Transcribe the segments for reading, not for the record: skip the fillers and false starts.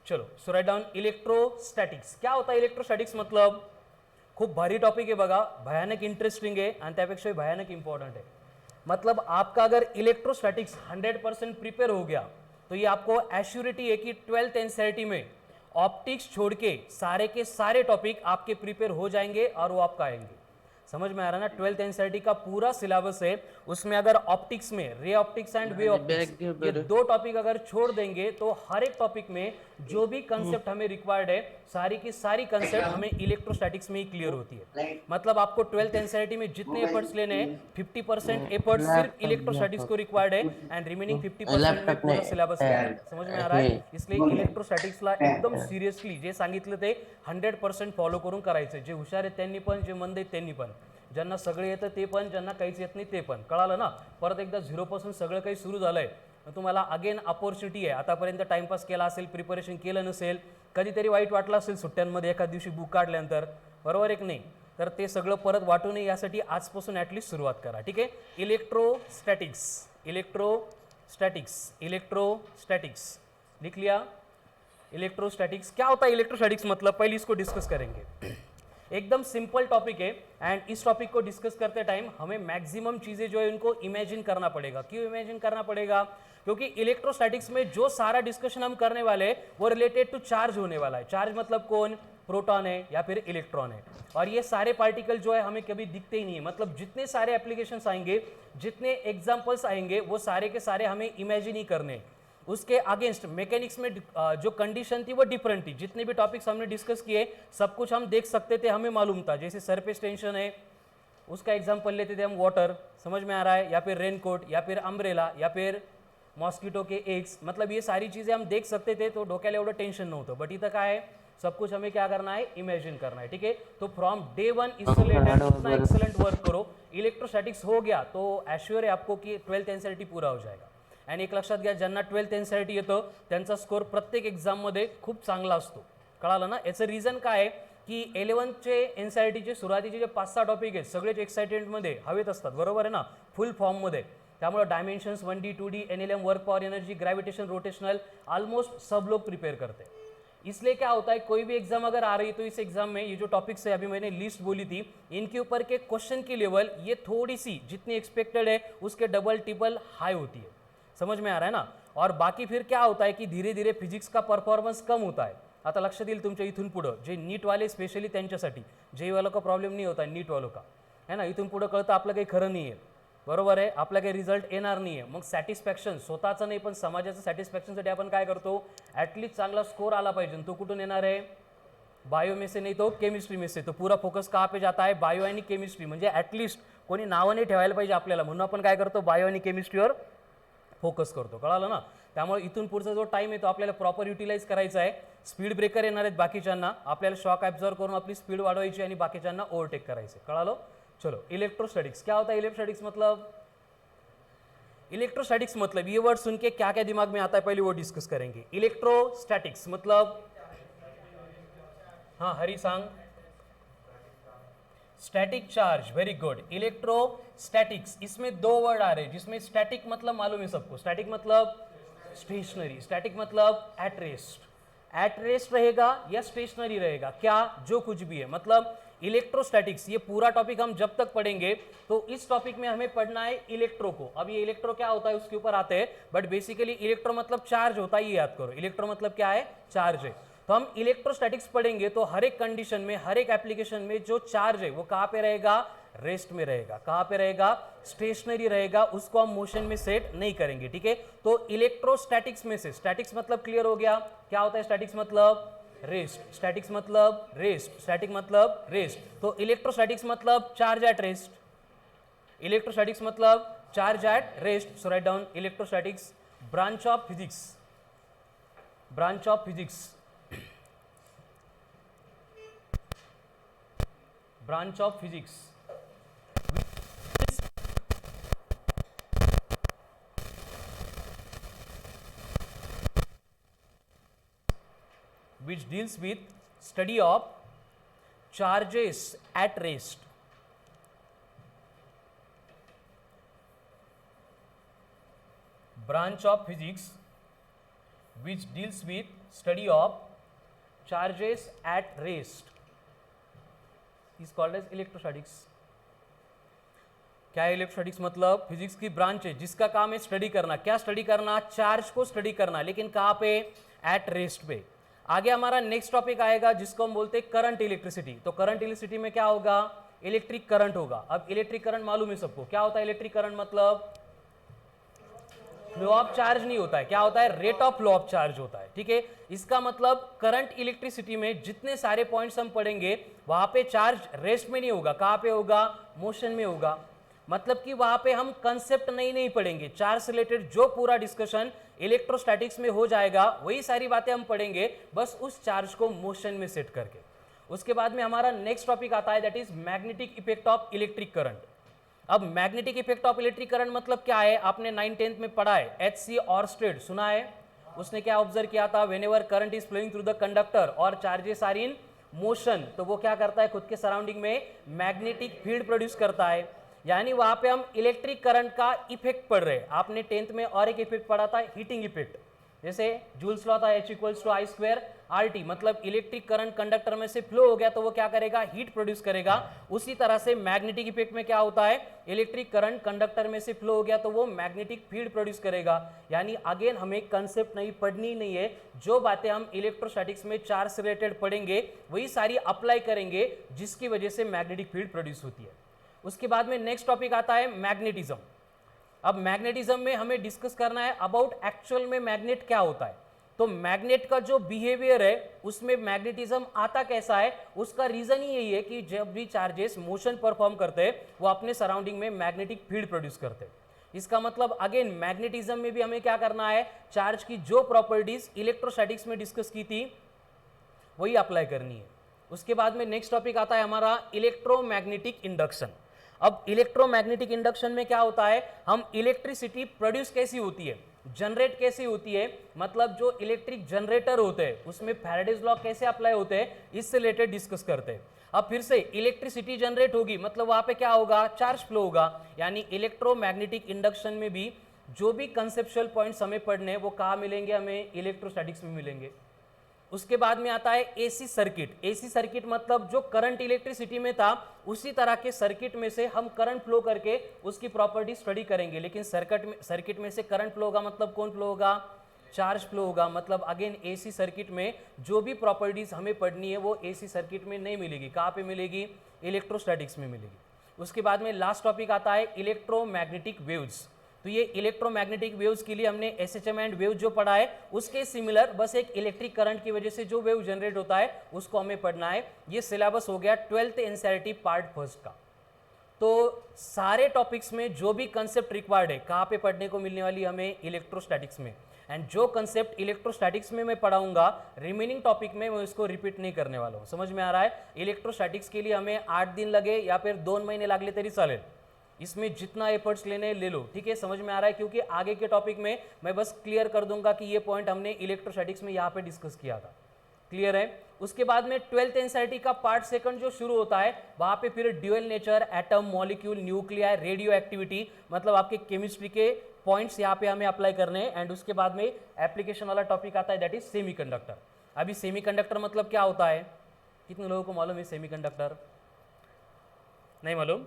चलो सो write down electrostatics. क्या होता इलेक्ट्रोस्टॅटिक्स मतलब? खूप भारी टॉपिक है बघा, भयानक इंटरेस्टिंग है आणि त्यापेक्षा भयानक इंपॉर्टेंट है. मतलब आपका अगर इलेक्ट्रोस्टैटिक्स 100% प्रिपेयर हो गया तो ये आपको एश्योरिटी है कि 12th एनसीईआरटी में ऑप्टिक्स छोड़ के सारे टॉपिक आपके प्रिपेयर हो जाएंगे और वो आपका आएंगे. समझ में आ रहा है ना? 12th एनसीईआरटी का पूरा सिलेबस है, उसमें अगर ऑप्टिक्स में ray optics and way optics ये दो टॉपिक अगर छोड़ देंगे तो हर एक टॉपिक में जो भी कंसेप्ट हमें रिक्वायर्ड है सारी की सारी कंसेप्ट हमें इलेक्ट्रोस्टैटिक्स में ही क्लियर होती है. मतलब आपको 12th एनसीईआरटी में जितने एफर्ट्स लेने हैं 50% एफर्ट्स सिर्फ इलेक्ट्रोस्टैटिक्स को रिक्वायर्ड है एंड रिमेनिंग 50% में पूरा सिलेबस क्लियर है. समझ में आ रहा है? इसलिए इलेक्ट्रोस्टॅटिक्सला एकदम सिरियसली जे सांगितलं ते 100% फॉलो करून करायचं. जे हुशार आहेत त्यांनी पण, जे मंद आहेत त्यांनी पण, ज्यांना सगळे येतं ते पण, ज्यांना काहीच येत नाही ते पण. कळालं ना? परत एकदा झिरोपासून सगळं काही सुरू झालंय. तुम्हाला अगेन अपॉर्च्युनिटी आहे. आतापर्यंत टाइमपास केला असेल, प्रिपरेशन केलं नसेल, कधीतरी वाईट वाटलं असेल सुट्ट्यांमध्ये एखाद दिवशी बुक काढल्यानंतर, बरोबर एक नाही, तर ते सगळं परत वाटू नये यासाठी आजपासून ॲटलिस्ट सुरुवात करा. ठीक आहे? इलेक्ट्रोस्टॅटिक्स, इलेक्ट्रोस्टॅटिक्स, इलेक्ट्रोस्टॅटिक्स लिख लिया. इलेक्ट्रोस्टैटिक्स क्या होता है? इलेक्ट्रोस्टैटिक्स मतलब पहले इसको डिस्कस करेंगे. एकदम सिंपल टॉपिक है एंड इस टॉपिक को डिस्कस करते टाइम हमें मैक्सिमम चीज़ें जो है उनको इमेजिन करना पड़ेगा. क्यों इमेजिन करना पड़ेगा? क्योंकि इलेक्ट्रोस्टैटिक्स में जो सारा डिस्कशन हम करने वाले हैं वो रिलेटेड टू चार्ज होने वाला है. चार्ज मतलब कौन? प्रोटॉन है या फिर इलेक्ट्रॉन है. और ये सारे पार्टिकल जो है हमें कभी दिखते ही नहीं है. मतलब जितने सारे एप्लीकेशंस आएंगे, जितने एग्जाम्पल्स आएंगे, वो सारे के सारे हमें इमेजिन ही करने. उसके अगेंस्ट मैकेनिक्स में जो कंडीशन थी वो डिफरेंट थी. जितने भी टॉपिक्स हमने डिस्कस किए सब कुछ हम देख सकते थे, हमें मालूम था. जैसे सरफेस टेंशन है उसका एग्जांपल लेते थे हम, वाटर. समझ में आ रहा है? या फिर रेनकोट या फिर अम्ब्रेला या फिर मॉस्किटो के एग्स. मतलब ये सारी चीज़ें हम देख सकते थे तो डोक्याला एवढं टेंशन नव्हतं. बट इथं काय आहे? सब कुछ हमें क्या करना है? इमेजिन करना है. ठीक है? तो फ्रॉम डे वन इससे रिलेटेड इतना एक्सलेंट वर्क करो. इलेक्ट्रोस्टैटिक्स हो गया तो एश्योर है आपको कि 12th एनसीईआरटी पूरा हो जाएगा. आणि एक लक्षात घ्या, ज्यांना 12th एनसीईआरटी येतं त्यांचा स्कोर प्रत्येक एक्झाममध्ये खूप चांगला असतो. कळालं ना? याचं रिझन काय आहे की 11thचे एनसीईआरटीचे सुरुवातीचे जे 5-6 टॉपिक आहेत सगळेच एक्साइटेडमध्ये हवेत असतात. बरोबर आहे ना? फुल फॉर्ममध्ये. त्यामुळे dimensions 1D 2D NLM work power energy gravitation rotational almost सब लोग प्रिपेयर करते हैं. इसलिए क्या होता है, कोई भी एग्जाम अगर आ रही है तो इस एग्जाम में ये जो टॉपिक्स है अभी मैंने लिस्ट बोली थी इनके ऊपर के क्वेश्चन की लेवल ये थोड़ी सी जितनी एक्सपेक्टेड है उसके डबल टिपल हाई होती है. समझ में आ रहा है ना? और बाकी फिर क्या होता है कि धीरे धीरे फिजिक्स का परफॉर्मन्स कम होता है. आता लक्षात येईल तुमच्या इथून पुढं जे नीट वाले स्पेशली त्यांच्यासाठी, जे वालों का प्रॉब्लेम नहीं होता है नीट वालों का, है ना? इथून पुढं कळतं आपलं काही खरं नाही आहे. बरोबर आहे? आपला काही रिझल्ट येणार नाही आहे. मग सॅटिस्फॅक्शन स्वतःचं नाही पण समाजाचं सॅटिस्फॅक्शनसाठी आपण काय करतो? ॲटलिस्ट चांगला स्कोर आला पाहिजे. तो कुठून येणार आहे? बायो में से नहीं तो केमिस्ट्री में से. तो पूरा फोकस कहाँ पे जाता है? बायो आणि केमिस्ट्री. म्हणजे ॲटलिस्ट कोणी नावं नाही ठेवायला पाहिजे आपल्याला, म्हणून आपण काय करतो? बायो आणि केमिस्ट्रीवर फोकस करतो. कळालं ना? त्यामुळे इथून पुढचा जो टाइम आहे तो आपल्याला प्रॉपर युटिलाइज करायचा आहे. स्पीड ब्रेकर येणार आहेत बाकीच्यांना, आपल्याला शॉक ॲब्झॉर्व करून आपली स्पीड वाढवायची आणि बाकीच्यांना ओव्हरटेक करायचं. कळालं? चलो इलेक्ट्रोस्टैटिक्स क्या होता है? इलेक्ट्रोस्टैटिक्स मतलब, इलेक्ट्रोस्टैटिक्स मतलब ये वर्ड सुन के क्या क्या दिमाग में आता है पहले वो डिस्कस करेंगे. इलेक्ट्रोस्टैटिक्स मतलब, हाँ हरी सांग. Static charge, very good. Electrostatics, इसमें दो वर्ड आ रहे हैं जिसमें स्टैटिक मतलब मालूम है सबको. स्टैटिक मतलब स्टेशनरी, स्टैटिक मतलब एट रेस्ट. एट रेस्ट रहेगा या स्टेशनरी रहेगा, क्या? जो कुछ भी है. मतलब इलेक्ट्रोस्टैटिक्स ये पूरा टॉपिक हम जब तक पढ़ेंगे तो इस टॉपिक में हमें पढ़ना है इलेक्ट्रो को. अब ये इलेक्ट्रो क्या होता है उसके ऊपर आते हैं, बट बेसिकली इलेक्ट्रो मतलब चार्ज होता है, ये याद करो. इलेक्ट्रो मतलब क्या है? चार्ज है. तो हम इलेक्ट्रोस्टैटिक्स पढ़ेंगे तो हर एक कंडीशन में, हर एक एप्लीकेशन में जो चार्ज है वो कहाँ पे रहेगा? रेस्ट में रहेगा. कहाँ पे रहेगा? स्टेशनरी रहेगा. उसको हम मोशन में सेट नहीं करेंगे. ठीक है? तो इलेक्ट्रोस्टैटिक्स में से, स्टैटिक्स मतलब क्लियर हो गया. क्या होता है स्टैटिक्स मतलब? रेस्ट. स्टैटिक्स मतलब रेस्ट. स्टैटिक मतलब रेस्ट. तो इलेक्ट्रोस्टैटिक्स मतलब चार्ज एट रेस्ट. इलेक्ट्रोस्टैटिक्स मतलब charge at rest. So write down electrostatics. Branch of physics, branch of physics, branch of physics which deals with study of charges at rest. Branch of physics which deals with study of charges at rest is called as electrostatics. क्या है electrostatics? मतलब physics की branch है जिसका काम है study करना. क्या स्टडी करना? चार्ज को स्टडी करना. लेकिन कहाँ पे? एट रेस्ट पे. आगे हमारा नेक्स्ट टॉपिक आएगा जिसको हम बोलते हैं करंट इलेक्ट्रिसिटी. तो करंट इलेक्ट्रिसिटी में क्या होगा? इलेक्ट्रिक करंट होगा. अब इलेक्ट्रिक करंट मालूम है सबको. क्या होता है इलेक्ट्रिक करंट? मतलब फ्लो ऑफ चार्ज नहीं होता है. क्या होता है? Rate of flow of charge होता है. ठीक है, इसका मतलब करंट इलेक्ट्रिसिटी में जितने सारे पॉइंट्स हम पढ़ेंगे वहां पे चार्ज रेस्ट में नहीं होगा. कहां पे होगा? मोशन में होगा. मतलब कि वहां पे हम कंसेप्ट नहीं पढ़ेंगे. चार्ज से रिलेटेड जो पूरा डिस्कशन इलेक्ट्रोस्टैटिक्स में हो जाएगा वही सारी बातें हम पढ़ेंगे, बस उस चार्ज को मोशन में सेट करके. उसके बाद में हमारा नेक्स्ट टॉपिक आता है that is magnetic effect of electric current. अब magnetic effect of electric current मतलब क्या है? आपने 9th-10th में पढ़ा है. एच.सी. ऑर्स्टेड सुना है? उसने क्या ऑब्जर्व किया था? Whenever current is flowing through the conductor और चार्जेस आर इन मोशन, तो वो क्या करता है? खुद के सराउंडिंग में मैग्नेटिक फील्ड प्रोड्यूस करता है. यानी वहां पे हम इलेक्ट्रिक करंट का इफेक्ट पढ़ रहे हैं. आपने 10th में और एक इफेक्ट पढ़ा था, हीटिंग इफेक्ट. जैसे जूल्स लॉ था H=I²RT. मतलब इलेक्ट्रिक करंट कंडक्टर में से फ्लो हो गया तो वो क्या करेगा? हीट प्रोड्यूस करेगा. उसी तरह से मैग्नेटिक इफेक्ट में क्या होता है? इलेक्ट्रिक करंट कंडक्टर में से फ्लो हो गया तो वो मैग्नेटिक फील्ड प्रोड्यूस करेगा. यानी अगेन हमें कंसेप्ट नहीं पढ़नी नहीं है. जो बातें हम इलेक्ट्रोस्टैटिक्स में चार्ज से रिलेटेड पढ़ेंगे वही सारी अप्लाई करेंगे जिसकी वजह से मैग्नेटिक फील्ड प्रोड्यूस होती है. उसके बाद में नेक्स्ट टॉपिक आता है मैग्नेटिज्म. अब मैग्नेटिज्म में हमें डिस्कस करना है अबाउट एक्चुअल में मैग्नेट क्या होता है. तो मैग्नेट का जो बिहेवियर है उसमें मैग्नेटिज्म आता कैसा है, उसका रीजन ही यही है कि जब भी चार्जेस मोशन परफॉर्म करते हैं वो अपने सराउंडिंग में मैग्नेटिक फील्ड प्रोड्यूस करते हैं. इसका मतलब अगेन मैग्नेटिज्म में भी हमें क्या करना है? चार्ज की जो प्रॉपर्टीज इलेक्ट्रोस्टैटिक्स में डिस्कस की थी वही अप्लाई करनी है. उसके बाद में नेक्स्ट टॉपिक आता है हमारा इलेक्ट्रोमैग्नेटिक इंडक्शन. अब इलेक्ट्रोमैग्नेटिक इंडक्शन में क्या होता है? हम इलेक्ट्रिसिटी प्रोड्यूस कैसी होती है, जनरेट कैसी होती है, मतलब जो इलेक्ट्रिक जनरेटर होते हैं उसमें फैराडेज लॉ कैसे अप्लाई होते हैं, इससे रिलेटेड डिस्कस करते हैं. अब फिर से इलेक्ट्रिसिटी जनरेट होगी मतलब वहां पे क्या होगा? चार्ज फ्लो होगा. यानी इलेक्ट्रोमैग्नेटिक इंडक्शन में भी जो भी कंसेप्चुअल पॉइंट्स हमें पढ़ने वो कहाँ मिलेंगे? हमें इलेक्ट्रोस्टैटिक्स में मिलेंगे. उसके बाद में आता है एसी सर्किट. एसी सर्किट मतलब जो करंट इलेक्ट्रिसिटी में था उसी तरह के सर्किट में से हम करंट फ्लो करके उसकी प्रॉपर्टी स्टडी करेंगे. लेकिन सर्किट में से करंट फ्लो होगा मतलब कौन फ्लो होगा? चार्ज फ्लो होगा. मतलब अगेन एसी सर्किट में जो भी प्रॉपर्टीज हमें पढ़नी है वो एसी सर्किट में नहीं मिलेगी. कहाँ पे मिलेगी? इलेक्ट्रोस्टैटिक्स में मिलेगी. उसके बाद में लास्ट टॉपिक आता है इलेक्ट्रोमैग्नेटिक वेव्स. तो ये इलेक्ट्रोमैग्नेटिक वेव्स के लिए हमने एसएचएम एंड वेव जो पढ़ा है उसके सिमिलर बस एक इलेक्ट्रिक करंट की वजह से जो वेव जनरेट होता है उसको हमें पढ़ना है. ये सिलेबस हो गया 12th एनसीईआरटी पार्ट फर्स्ट का. तो सारे टॉपिक्स में जो भी कंसेप्ट रिक्वायर्ड है कहाँ पे पढ़ने को मिलने वाली हमें? इलेक्ट्रोस्टैटिक्स में. एंड जो कंसेप्ट इलेक्ट्रोस्टैटिक्स में मैं पढ़ाऊंगा रिमेनिंग टॉपिक में मैं इसको रिपीट नहीं करने वाला हूँ. समझ में आ रहा है? इलेक्ट्रोस्टैटिक्स के लिए हमें 8 दिन लगे या फिर 2 महीने लागले तरी चालेल. इसमें जितना एफर्ट्स लेने ले लो. ठीक है, समझ में आ रहा है? क्योंकि आगे के टॉपिक में मैं बस क्लियर कर दूंगा कि ये पॉइंट हमने इलेक्ट्रोस्टैटिक्स में यहाँ पे डिस्कस किया था. क्लियर है? उसके बाद में 12th एनसीईआरटी का पार्ट सेकंड जो शुरू होता है वहां पे फिर dual nature, atom, molecule, nuclear, radio activity, मतलब आपके केमिस्ट्री के पॉइंट्स यहाँ पे हमें अप्लाई करने हैं. एंड उसके बाद में एप्लीकेशन वाला टॉपिक आता है दैट इज सेमीकंडक्टर. अभी सेमीकंडक्टर मतलब क्या होता है? कितने लोगों को मालूम है सेमीकंडक्टर? नहीं मालूम?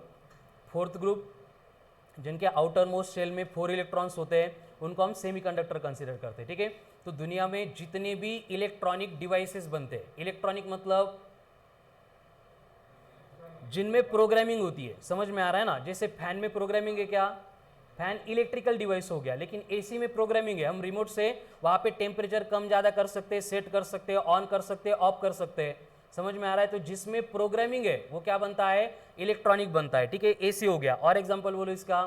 4th ग्रुप जिनके आउटर मोस्ट शेल में 4 इलेक्ट्रॉन्स होते हैं उनको हम सेमीकंडक्टर कंसीडर करते हैं. ठीक है, तो दुनिया में जितने भी इलेक्ट्रॉनिक डिवाइसेस बनते हैं, इलेक्ट्रॉनिक मतलब जिनमें प्रोग्रामिंग होती है. समझ में आ रहा है ना? जैसे फैन में प्रोग्रामिंग है. क्या? फैन इलेक्ट्रिकल डिवाइस हो गया. लेकिन एसी में प्रोग्रामिंग है. हम रिमोट से वहां पे टेम्परेचर कम ज़्यादा कर सकते हैं, सेट कर सकते हैं, ऑन कर सकते हैं, ऑफ कर सकते हैं. समझ में आ रहा है? तो जिसमें प्रोग्रामिंग है वो क्या बनता है? इलेक्ट्रॉनिक बनता है. ठीक है, एसी हो गया. और एग्जांपल बोलो इसका?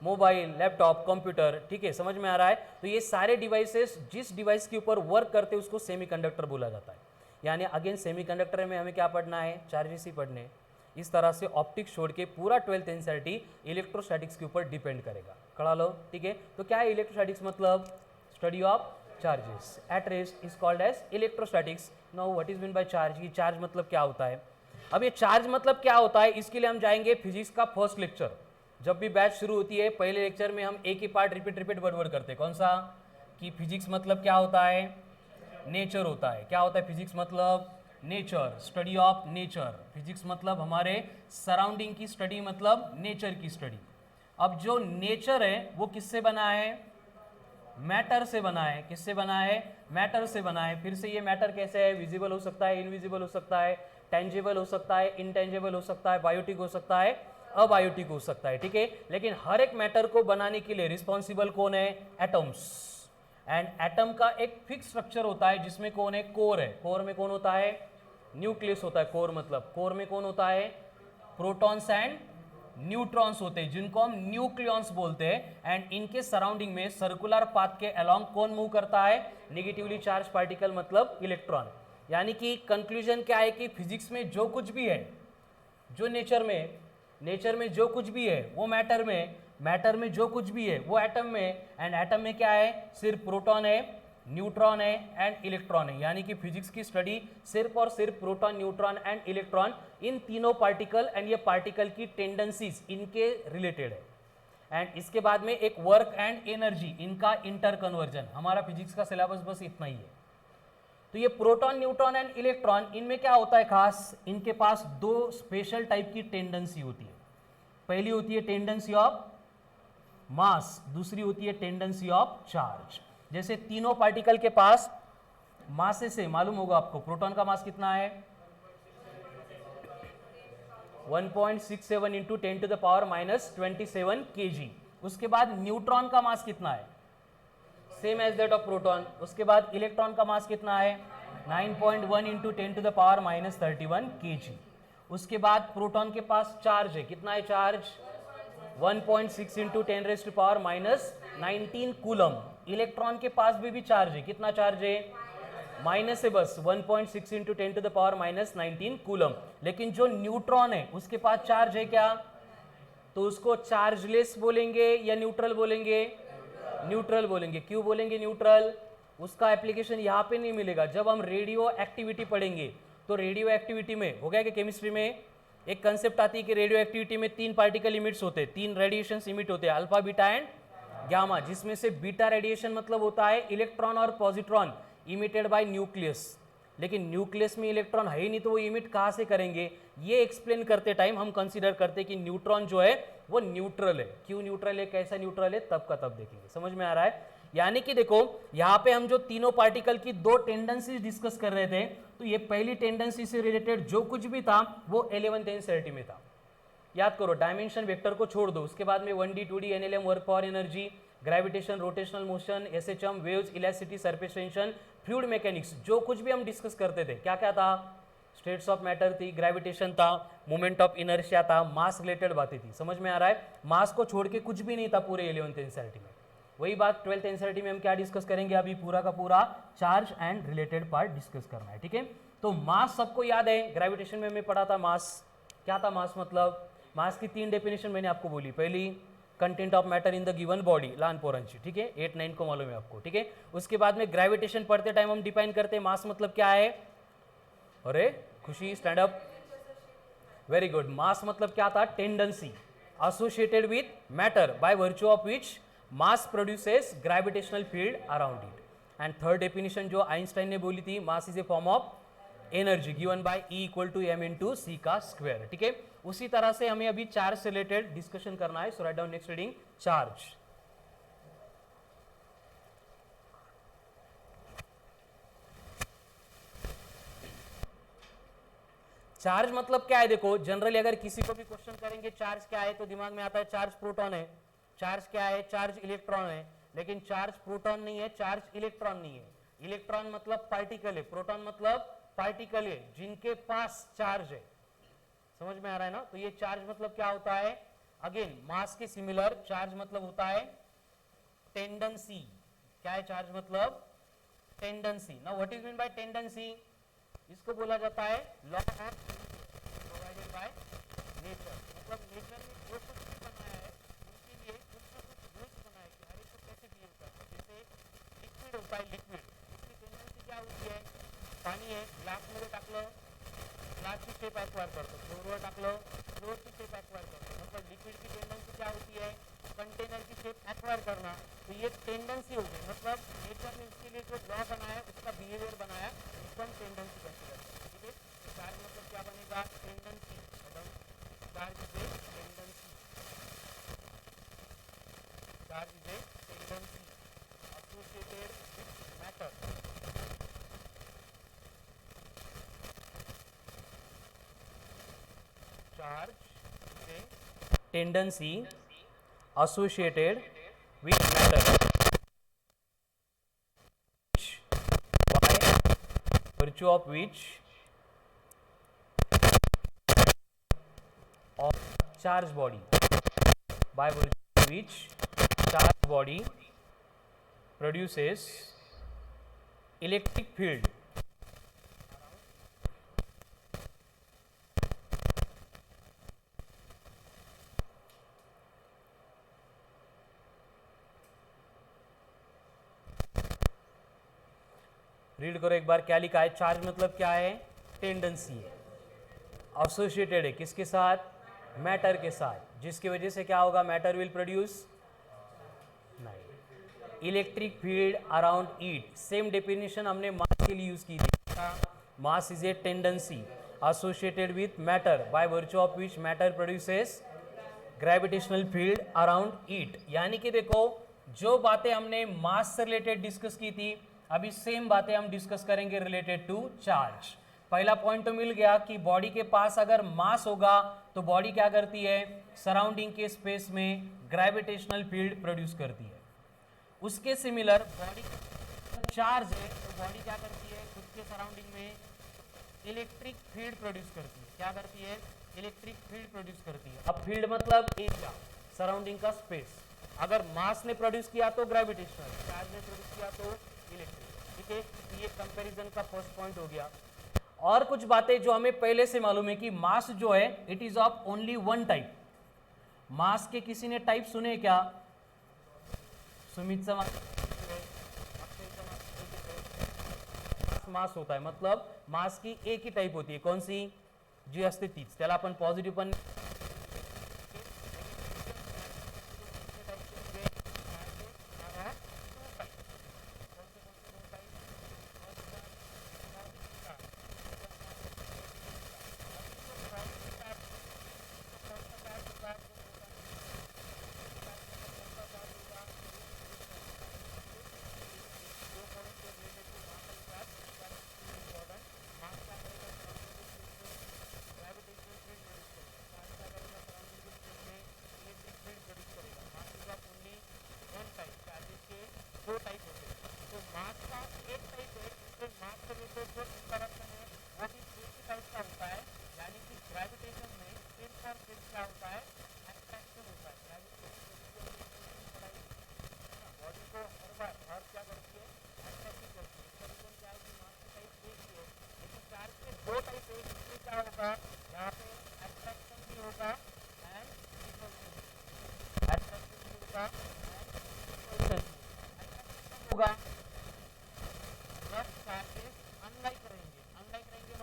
Mobile, laptop, computer. ठीक है, समझ में आ रहा है? तो ये सारे डिवाइसेस जिस डिवाइस के ऊपर वर्क करते हैं उसको सेमीकंडक्टर बोला जाता है. यानी अगेन सेमीकंडक्टर में हमें क्या पढ़ना है? चार्जेस ही पढ़ने. इस तरह से ऑप्टिक्स छोड़ के पूरा 12th एनसीईआरटी इलेक्ट्रोस्टैटिक्स के ऊपर डिपेंड करेगा. कड़ा लो. ठीक है, तो क्या है इलेक्ट्रोस्टैटिक्स? मतलब study of charges at rest is called as electrostatics. Now what is mean by charge? ये चार्ज मतलब क्या होता है? अब ये चार्ज मतलब क्या होता है इसके लिए हम जाएंगे फिजिक्स का फर्स्ट लेक्चर. जब भी बैच शुरू होती है पहले लेक्चर में हम एक ही पार्ट रिपीट वर्ड करते हैं. कौन सा? कि फिजिक्स मतलब क्या होता है, नेचर होता है। क्या होता है फिजिक्स मतलब, nature, study of nature. Physics मतलब हमारे सराउंडिंग की स्टडी, मतलब नेचर की स्टडी। अब जो नेचर है वो किससे बना है, मैटर से बना है। किससे बना है, मैटर से बना है। फिर से ये मैटर कैसे है, विजिबल हो सकता है, इनविजिबल हो सकता है, टेंजिबल हो सकता है, इनटेंजिबल हो सकता है, बायोटिक हो सकता है, अबायोटिक हो सकता है, ठीक है। लेकिन हर एक मैटर को बनाने के लिए रिस्पॉन्सिबल कौन है, एटम्स। एंड एटम का एक फिक्स स्ट्रक्चर होता है जिसमें कौन है, कोर है। कोर में कौन होता है, न्यूक्लियस होता है। कोर मतलब कोर में कौन होता है, प्रोटॉन्स एंड न्यूट्रॉन्स होते हैं जिनको हम न्यूक्लियॉन्स बोलते हैं। एंड इनके सराउंडिंग में सर्कुलर पाथ के अलोंग कौन मूव करता है, नेगेटिवली चार्ज पार्टिकल मतलब इलेक्ट्रॉन। यानी कि कंक्लूजन क्या है कि फिजिक्स में जो कुछ भी है, जो नेचर में जो कुछ भी है वो मैटर में जो कुछ भी है वो एटम में। एंड एटम में क्या है, सिर्फ प्रोटॉन है, न्यूट्रॉन है एंड इलेक्ट्रॉन है। यानी कि फिजिक्स की स्टडी सिर्फ और सिर्फ प्रोटॉन, न्यूट्रॉन एंड इलेक्ट्रॉन, इन तीनों पार्टिकल एंड ये पार्टिकल की टेंडेंसीज इनके रिलेटेड है। एंड इसके बाद में एक वर्क एंड एनर्जी, इनका इंटर कन्वर्जन। हमारा फिजिक्स का सिलेबस बस इतना ही है। तो ये प्रोटॉन, न्यूट्रॉन एंड इलेक्ट्रॉन, इनमें क्या होता है खास, इनके पास दो स्पेशल टाइप की टेंडेंसी होती है। पहली होती है टेंडेंसी ऑफ मास, दूसरी होती है टेंडेंसी ऑफ चार्ज। जैसे तीनों पार्टिकल के पास मास से मालूम होगा आपको, प्रोटॉन का मास कितना है, 1.67 into 10 to the power -27 kg। उसके बाद न्यूट्रॉन का मास कितना है, same as that of proton. उसके बाद इलेक्ट्रॉन का मास कितना है, 9.1 into 10 to the power -31 kg। उसके बाद प्रोटॉन के पास चार्ज है, कितना है charge, 1.6 into 10 raise to power -19 coulomb. Electron के पास भी चार्ज है, कितना चार्ज है, माइनस है बस 1.6 into 10 to the power -19 coulomb. लेकिन जो न्यूट्रॉन है उसके पास चार्ज है क्या, तो उसको चार्जलेस बोलेंगे या न्यूट्रल बोलेंगे, न्यूट्रल बोलेंगे। क्यों बोलेंगे न्यूट्रल, उसका एप्लीकेशन यहाँ पे नहीं मिलेगा। जब हम रेडियो एक्टिविटी पढ़ेंगे तो रेडियो एक्टिविटी में हो गया कि केमिस्ट्री में एक कंसेप्ट आती है कि रेडियो एक्टिविटी में 3 पार्टिकल इमिट्स होते हैं, 3 रेडिएशन इमिट होते हैं, अल्फा, बीटा एंड गामा। जिसमें से बीटा रेडिएशन मतलब होता है इलेक्ट्रॉन और पॉजिट्रॉन इमिटेड बाय न्यूक्लियस। लेकिन न्यूक्लियस में इलेक्ट्रॉन है ही नहीं तो वो इमिट कहाँ से करेंगे, ये एक्सप्लेन करते टाइम हम कंसीडर करते कि न्यूट्रॉन जो है वो न्यूट्रल है। क्यों न्यूट्रल है, कैसा न्यूट्रल है, तब का तब देखेंगे। समझ में आ रहा है। यानी कि देखो यहाँ पे हम जो तीनों पार्टिकल की दो टेंडेंसीज डिस्कस कर रहे थे, तो ये पहली टेंडेंसी से रिलेटेड जो कुछ भी था वो 11th एनसीईआरटी में था। याद करो, डायमेंशन वेक्टर को छोड़ दो, उसके बाद में 1D 2D NLM, work power energy, gravitation, rotational motion, SHM, waves, elasticity, surface tension, fluid mechanics, जो कुछ भी हम डिस्कस करते थे क्या क्या था, स्टेट्स ऑफ मैटर थी, ग्रेविटेशन था, मोमेंट ऑफ इनर्शिया था, मास रिलेटेड बातें थी। समझ में आ रहा है। मास को छोड़ के कुछ भी नहीं था पूरे 11th एनसीईआरटी में। वही बात 12th एनसीईआरटी में हम क्या डिस्कस करेंगे, अभी पूरा का पूरा charge and related part discuss करना है, ठीक है। तो मास सबको याद है, ग्रेविटेशन में हमने पढ़ा था मास क्या था। मास मतलब, मास की 3 डेफिनेशन मैंने आपको बोली। पहली, content of matter in the given body, लहान पोरांची, ठीक है, 8 9 को मालूम है आपको, ठीक है। उसके बाद में ग्रेविटेशन पढ़ते टाइम हम डिफाइन करते हैं मास मतलब क्या है। अरे खुशी, स्टैंड अप, वेरी गुड। मास मतलब क्या था, tendency associated with matter by virtue of which mass produces gravitational field around it. And third definition जो आइंस्टाइन ने बोली थी, mass is a form of energy given by E = m × c का square, ठीक है। उसी तरह से हमें अभी चार्ज से रिलेटेड डिस्कशन करना है। So write down next reading, charge. Charge मतलब क्या है, देखो जनरली अगर किसी को भी क्वेश्चन करेंगे चार्ज क्या है तो दिमाग में आता है चार्ज प्रोटॉन है। चार्ज क्या है, चार्ज इलेक्ट्रॉन है। लेकिन चार्ज प्रोटॉन नहीं है, चार्ज इलेक्ट्रॉन नहीं है। इलेक्ट्रॉन मतलब पार्टिकल है, प्रोटॉन मतलब पार्टिकल है जिनके पास चार्ज है। समझ में आ रहा है ना। तो ये चार्ज मतलब क्या होता है, अगेन मास के सिमिलर, चार्ज मतलब होता है टेंडेंसी। क्या है चार्ज मतलब, tendency. Now what is mean bye tendency, इसको बोला जाता है law of provided by nature. मतलब नेचर ने जो कुछ भी बनाया है उसके लिए कुछ ना कुछ रूल्स बनाया है कि हर एक को कैसे बिहेव करना है। जैसे लिक्विड होता है, लिक्विड उसकी टेंडेंसी क्या होती है, पाणी आहे ग्लासमध्ये टाकलं ग्लासची शेप एक्वायर करतो, फ्लोअरवर टाकलं फ्लोअरची शेप एक्वायर करतो। मतलब लिक्विड की टेंडेंसी क्या होती है, कंटेनर की शेप एक्वायर करना, तो ये टेंडेंसी हो गई, मतलब नेचर ने इसके लिए जो लॉ बनाया उसका बिहेवियर बनाया, इसको हम टेंडेंसी कंसीडर करते हैं। ठीक है, तो चार्ज मतलब क्या बनेगा, tendency, charge is a tendency, charge is a tendency associated with matter, charge is a tendency associated with matter, by virtue of which of charge body, by virtue of which charge body produces electric field read करो एक बार क्या लिखा है। Charge मतलब क्या है, tendency है, associated है किसके साथ, मैटर के साथ, जिसकी वजह से क्या होगा, मैटर विल प्रोड्यूस नहीं electric field around it. Same definition हमने मास के लिए यूज की थी, mass is a tendency associated with matter by virtue of which matter produces gravitational field around it. यानी कि देखो जो बातें हमने मास से रिलेटेड डिस्कस की थी, अभी सेम बातें हम डिस्कस करेंगे रिलेटेड टू चार्ज। पहला पॉइंट तो मिल गया कि बॉडी के पास अगर मास होगा तो बॉडी क्या करती है, सराउंडिंग के स्पेस में ग्रेविटेशनल फील्ड प्रोड्यूस करती है। उसके सिमिलर बॉडी चार्ज है तो बॉडी क्या करती है, खुद के सराउंडिंग में इलेक्ट्रिक फील्ड प्रोड्यूस करती है। क्या करती है, इलेक्ट्रिक फील्ड प्रोड्यूस करती है। अब फील्ड मतलब एरिया, सराउंडिंग का स्पेस। अगर मास ने प्रोड्यूस किया तो ग्रेविटेशनल, चार्ज ने प्रोड्यूस किया तो इलेक्ट्रिक। ठीक है, ये कंपैरिजन का फर्स्ट पॉइंट हो गया। और कुछ बातें जो हमें पहले से मालूम है कि मास जो है it is of only one type. Mass के किसी ने टाइप सुने क्या, सुमित मास होता है, मतलब मास की एक ही टाइप होती है, कौन सी, जी असते तीच, त्याला आपण पॉझिटिव्ह पण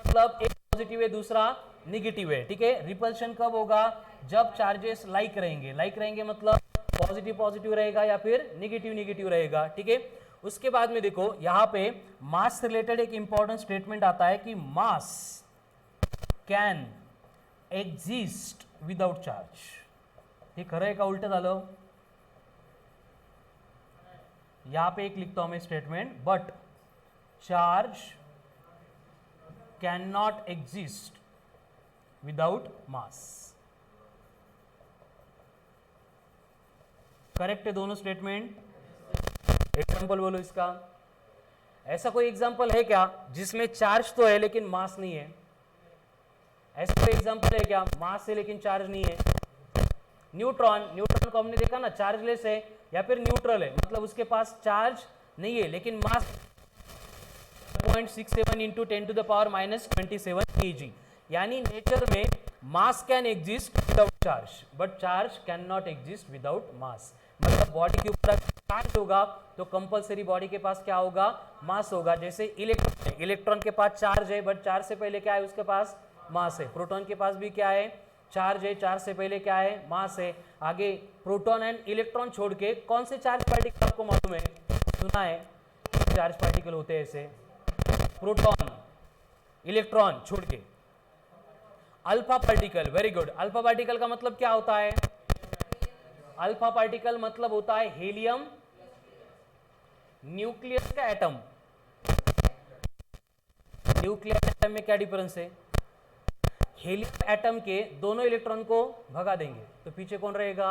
मतलब एक पॉजिटिव है दूसरा निगेटिव है। ठीक है, रिपल्शन कब होगा, जब चार्जेस लाइक रहेंगे। लाइक रहेंगे मतलब पॉजिटिव पॉजिटिव रहेगा या फिर निगेटिव निगेटिव रहेगा। ठीक है, उसके बाद में देखो यहां पे मास से रिलेटेड एक इंपॉर्टेंट स्टेटमेंट आता है कि mass can exist without charge. हे खरं आहे का उलट झालं, यहां पे एक लिखता हूं मैं statement, but charge can not exist without mass. Correct है दोनों स्टेटमेंट। एग्जाम्पल बोलो इसका, ऐसा कोई एग्जाम्पल है क्या जिसमें चार्ज तो है लेकिन मास नहीं है, ऐसा कोई एग्जाम्पल है क्या, मास है लेकिन चार्ज नहीं है। न्यूट्रॉन, न्यूट्रॉन को हमने देखा ना, चार्जलेस है या फिर न्यूट्रल है, मतलब उसके पास चार्ज नहीं है लेकिन mass 0.67 into 10 to the power -27 kg। यानी नेचर में mass can exist without charge but charge can not exist without mass. मतलब बॉडी के ऊपर चार्ज होगा तो कंपलसरी बॉडी के पास क्या होगा, मास होगा। जैसे इलेक्ट्रॉन, इलेक्ट्रॉन के पास चार्ज है बट चार्ज से पहले क्या है, उसके पास मास है। प्रोटॉन के पास भी क्या है, चार्ज है, चार्ज से पहले क्या है, मास है। आगे प्रोटॉन एंड इलेक्ट्रॉन छोड़ के कौन से चार्ज पार्टिकल आपको मालूम है, सुना है चार्ज पार्टिकल होते हैं ऐसे, प्रोटॉन इलेक्ट्रॉन छोड़ के। Alpha particle, very good. Alpha particle का मतलब क्या होता है, अल्फा पार्टिकल मतलब होता है हीलियम न्यूक्लियस का एटम। न्यूक्लियर एटम में क्या डिफरेंस है, हीलियम एटम के दोनों इलेक्ट्रॉन को भगा देंगे तो पीछे कौन रहेगा,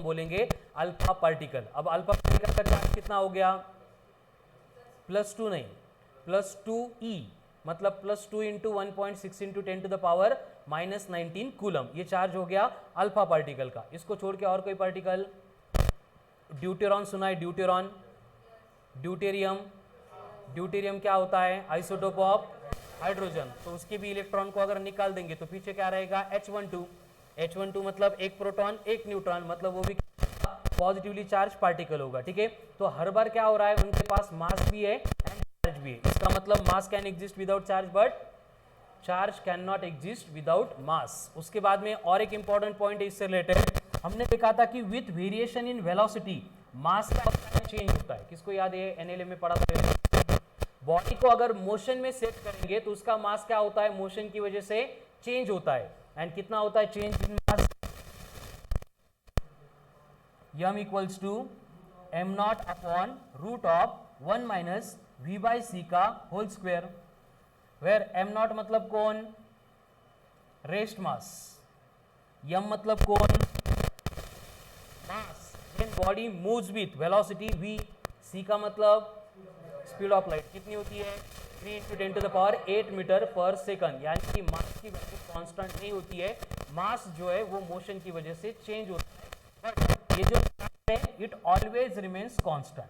बोलेंगे अल्फा पार्टिकल। अब अल्फा पार्टिकल का चार्ज कितना हो गया, +2 नहीं, +2e, मतलब +2 into 1.6 into 10 to the power -19 coulomb, ये चार्ज हो गया अल्फा पार्टिकल का। इसको छोड़ के और कोई पार्टिकल, ड्यूटेरॉन सुना है, ड्यूटेरॉन, ड्यूटेरियम, ड्यूटेरियम क्या होता है, आइसोटोप ऑफ हाइड्रोजन, तो उसके भी इलेक्ट्रॉन को अगर निकाल देंगे तो पीछे क्या रहेगा, H12। H12 मतलब एक प्रोटॉन एक न्यूट्रॉन, मतलब वो भी पॉजिटिवली चार्ज पार्टिकल होगा, ठीक है। तो हर बार क्या हो रहा है, उनके पास मास भी है एंड चार्ज भी है। इसका मतलब mass can exist without charge but charge can not exist without mass. उसके बाद में और एक इंपॉर्टेंट पॉइंट है इससे रिलेटेड, हमने देखा था कि with variation in velocity mass का चेंज होता है। किसको याद है, एनएलए में पढ़ा था, बॉडी को अगर मोशन में सेट करेंगे तो उसका मास क्या होता है, मोशन की वजह से चेंज होता है। एंड कितना होता है change in mass, m equals to m0 upon root of 1 minus v by C का होल स्क्वायर, वेयर m0 मतलब कौन, रेस्ट मास, m मतलब कौन, mass when body moves with velocity v, c का मतलब स्पीड ऑफ लाइट कितनी होती है, 3 into 10 to the power 8 metre per second, यानी कि मास की वैल्यू कांस्टेंट नहीं होती है, मास जो है वो मोशन की वजह से चेंज होता है, बट ये जो है it always remains constant,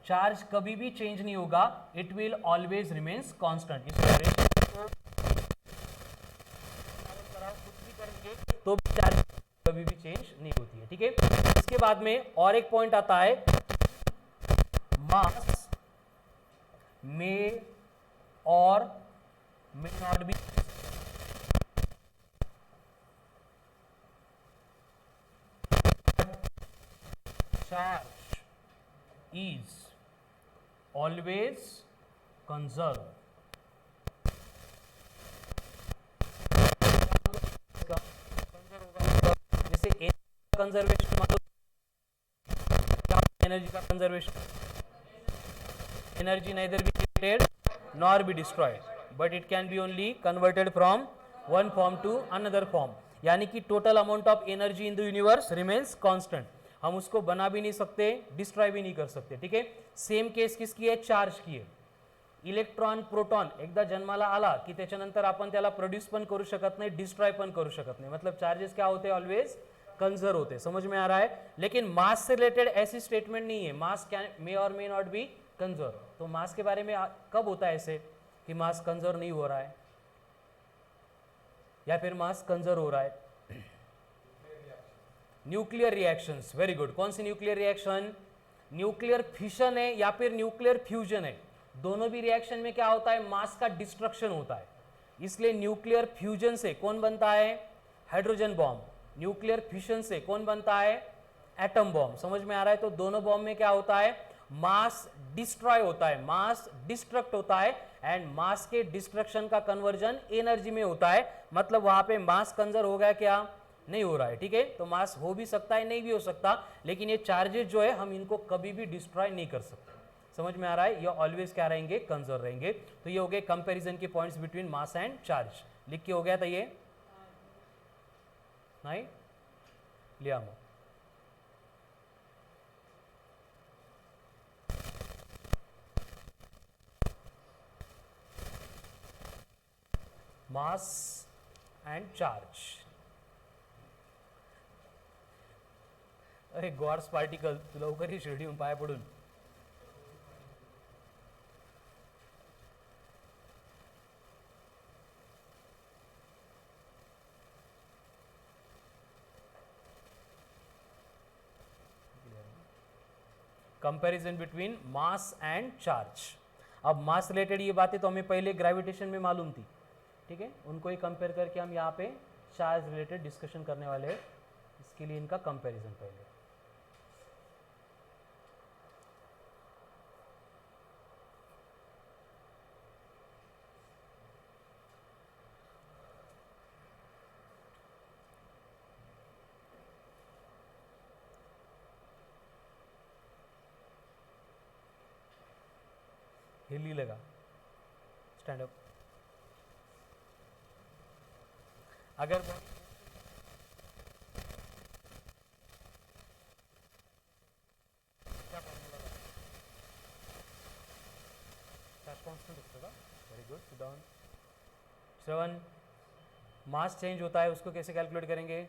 charge कभी भी चेंज नहीं होगा, it will always remains constant. तो चार्ज कभी भी चेंज नहीं होती है, ठीक है। इसके बाद में और एक पॉइंट आता है, मास may or may not be charge is always conserved। जैसे कंजर्वेशन, एनर्जी का conservation, energy neither be created nor be destroyed but it can be only converted from one form to another form, यानी कि total amount of energy in the universe remains constant, हम उसको बना भी नहीं सकते, destroy भी नहीं कर सकते, ठीक है। सेम केस किसकी आहे, चार्ज की आहे। इलेक्ट्रॉन प्रोटॉन एकदा जन्माला आला की त्याच्यानंतर आपण त्याला प्रोड्यूस पण करू शकत नाही, डिस्ट्रॉय पण करू शकत नाही, मतलब चार्जेस क्या होते हैं, ऑलवेज कंजर्व होते हैं, समझ में आ रहा है। लेकिन मास से रिलेटेड ऐसी स्टेटमेंट नहीं है, मास कैन मे और मे नॉट बी कंजर्व। तो मास के बारे में कब होता है ऐसे कि मास कंजर्व नहीं हो रहा है या फिर मास कंजर्व हो रहा है, न्यूक्लियर रिएक्शंस, वेरी गुड। कौन सी न्यूक्लियर रिएक्शन, न्यूक्लियर फिशन है या फिर न्यूक्लियर फ्यूजन है, दोनों भी रिएक्शन में क्या होता है, मास का डिस्ट्रक्शन होता है। इसलिए न्यूक्लियर फ्यूजन से कौन बनता है, हाइड्रोजन बॉम्ब, न्यूक्लियर फिशन से कौन बनता है, एटम बॉम्ब, समझ में आ रहा है। तो दोनों बॉम्ब में क्या होता है, मास डिस्ट्रॉय होता है, मास डिस्ट्रक्ट होता है, एंड मास के डिस्ट्रक्शन का कन्वर्जन एनर्जी में होता है, मतलब वहां पे मास कंजर्व हो गया क्या, नहीं हो रहा है, ठीक है। तो मास हो भी सकता है, नहीं भी हो सकता, लेकिन ये चार्जेस जो है हम इनको कभी भी डिस्ट्रॉय नहीं कर सकते, समझ में आ रहा है। ये ऑलवेज क्या रहेंगे, कंजर्व रहेंगे। तो ये हो गए कंपैरिजन के points between mass and charge, लिख के हो गया था ये, नहीं लिया हम। मास एंड चार्ज, अरे गॉड्स पार्टिकल, तू लवकर ही शिर्डीहून पाया पडून comparison between mass and charge. अब मास रिलेटेड ये बातें तो हमें पहले ग्रेविटेशन में मालूम थी, ठीक है, उनको ही कंपेयर करके हम यहाँ पे चार्ज रिलेटेड डिस्कशन करने वाले हैं। इसके लिए इनका कंपैरिजन पहले। हिली लगा, स्टैंड अप। अगर कांस्टेंट उसका, वेरी गुड, सिट डाउन। श्रवण, मास चेंज होता है उसको कैसे कैलकुलेट करेंगे?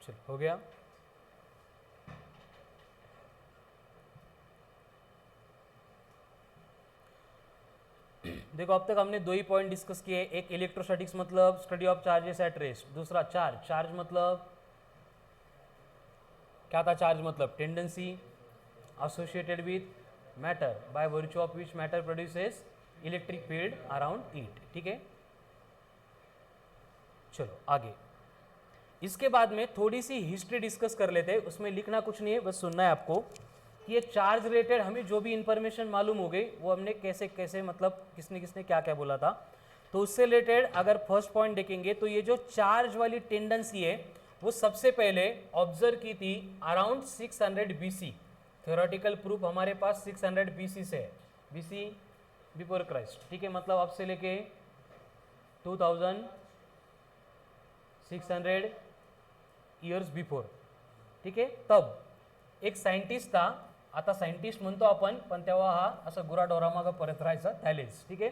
चलो हो गया। देखो अब तक हमने दो ही पॉइंट डिस्कस किए, एक इलेक्ट्रोस्टैटिक्स मतलब study of charges at rest, दूसरा चार्ज। चार्ज मतलब क्या था? चार्ज मतलब tendency associated with matter by virtue of which matter produces electric field around it, ठीक है। चलो आगे, इसके बाद में थोड़ी सी हिस्ट्री डिस्कस कर लेते हैं। उसमें लिखना कुछ नहीं है, बस सुनना है आपको कि ये चार्ज रिलेटेड हमें जो भी इंफॉर्मेशन मालूम हो गई वो हमने कैसे कैसे मतलब किसने किसने क्या क्या बोला था। तो उससे रिलेटेड अगर फर्स्ट पॉइंट देखेंगे तो ये जो चार्ज वाली टेंडेंसी है वो सबसे पहले ऑब्जर्व की थी अराउंड 600 BC। थ्योरेटिकल प्रूफ हमारे पास 600 BC से है, BC बिफोर क्राइस्ट, ठीक है, मतलब अब से लेके 2600 इयर्स बिफोर, ठीक आहे। तब एक सायंटिस्ट था, आता सायंटिस्ट म्हणतो आपण, पण तेव्हा हा असा गुराढोरामागं परत राहायचा, थैलेस, ठीक है।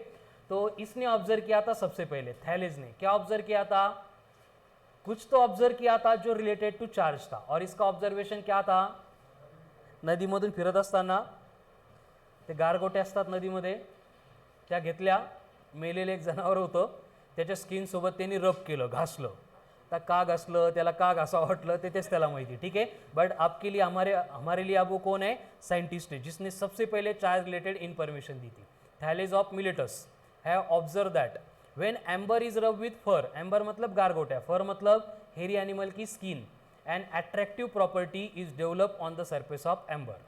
तो इसने ऑब्जर्व किया था सबसे पहले, थैलेस ने क्या ऑब्जर्व किया था? कुछ तो ऑब्जर्व किया था जो रिलेटेड टू चार्ज था, और इसका ऑब्जर्वेशन क्या था? नदीमधून फिरत असताना ते गारगोटे असतात नदीमध्ये, त्या घेतल्या, मेलेलं एक जनावर होतं, त्याच्या स्किन सोबत त्यांनी रब केलं, घासलं, तर का घासलं, त्याला का घासावं वाटलं ते तेच त्याला माहिती, ठीक है। बट आपके लिए हमारे लिए अब वो कौन है? साइंटिस्ट है, जिसने सबसे पहले चार्ज रिलेटेड इंफॉर्मेशन दी थी। Thales of Miletus have observe that when amber is rub with fur, amber मतलब गारगोटा, फर मतलब हेरी एनिमल की skin, and attractive property is develop on the surface of amber.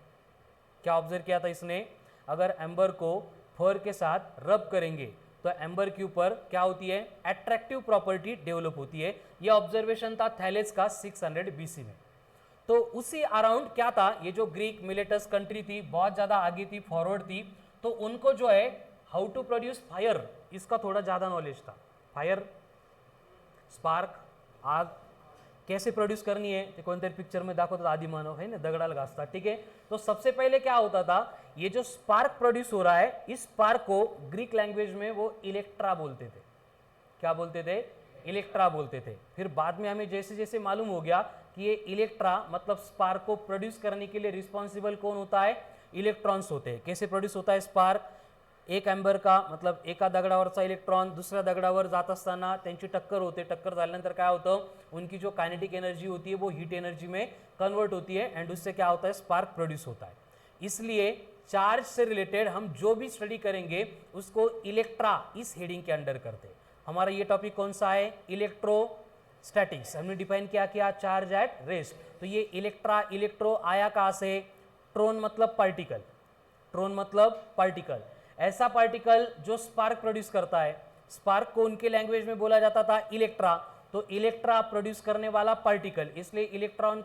क्या ऑब्जर्व किया था इसने? अगर एम्बर को फर के साथ रब करेंगे तो एम्बर के ऊपर क्या होती है? अट्रैक्टिव प्रॉपर्टी डेवलप होती है। यह ऑब्जर्वेशन था थैलेस का 600 BC में। तो उसी अराउंड क्या था, ये जो ग्रीक मिलेटस कंट्री थी बहुत ज़्यादा आगे थी, फॉरवर्ड थी, तो उनको जो है हाउ टू प्रोड्यूस फायर, इसका थोड़ा ज़्यादा नॉलेज था। फायर, स्पार्क, आग कैसे प्रोड्यूस करनी है ते कोणत्या पिक्चर में दाखवतात, आदिमानव है ना, दगडाला घासतात, ठीक है। तो सबसे पहले क्या होता था, ये जो स्पार्क प्रोड्यूस हो रहा है, इस स्पार्क को ग्रीक लैंग्वेज में वो इलेक्ट्रा बोलते थे। क्या बोलते थे? इलेक्ट्रा बोलते थे। फिर बाद में हमें जैसे जैसे मालूम हो गया कि ये इलेक्ट्रा मतलब स्पार्क को प्रोड्यूस करने के लिए रिस्पॉन्सिबल कौन होता है? इलेक्ट्रॉन्स होते हैं। कैसे प्रोड्यूस होता है स्पार्क? एक एम्बर का मतलब एका दगडावरचा इलेक्ट्रॉन दुसऱ्या दगडावर जात असताना त्यांची टक्कर होते, टक्कर झाल्यानंतर काय होतं, उनकी जो काइनेटिक एनर्जी होती है वो हीट एनर्जी में कन्वर्ट होती है, एंड उससे क्या होता है? स्पार्क प्रोड्यूस होता है। इसलिए चार्ज से रिलेटेड हम जो भी स्टडी करेंगे उसको इलेक्ट्रा इस हेडिंग के अंडर करते हैं। हमारा ये टॉपिक कौन सा है? इलेक्ट्रोस्टैटिक्स। हमने डिफाइन क्या किया? Charge at rest. तो ये इलेक्ट्रा, इलेक्ट्रो आया कहाँ से? ट्रोन मतलब पार्टिकल, ट्रोन मतलब पार्टिकल, ऐसा पार्टिकल जो स्पार्क प्रोड्यूस करता है। स्पार्क को उनके लैंग्वेज में बोला जाता था इलेक्ट्रा, तो इलेक्ट्रा प्रोड्यूस करने वाला पार्टिकल, इसलिए इलेक्ट्रॉन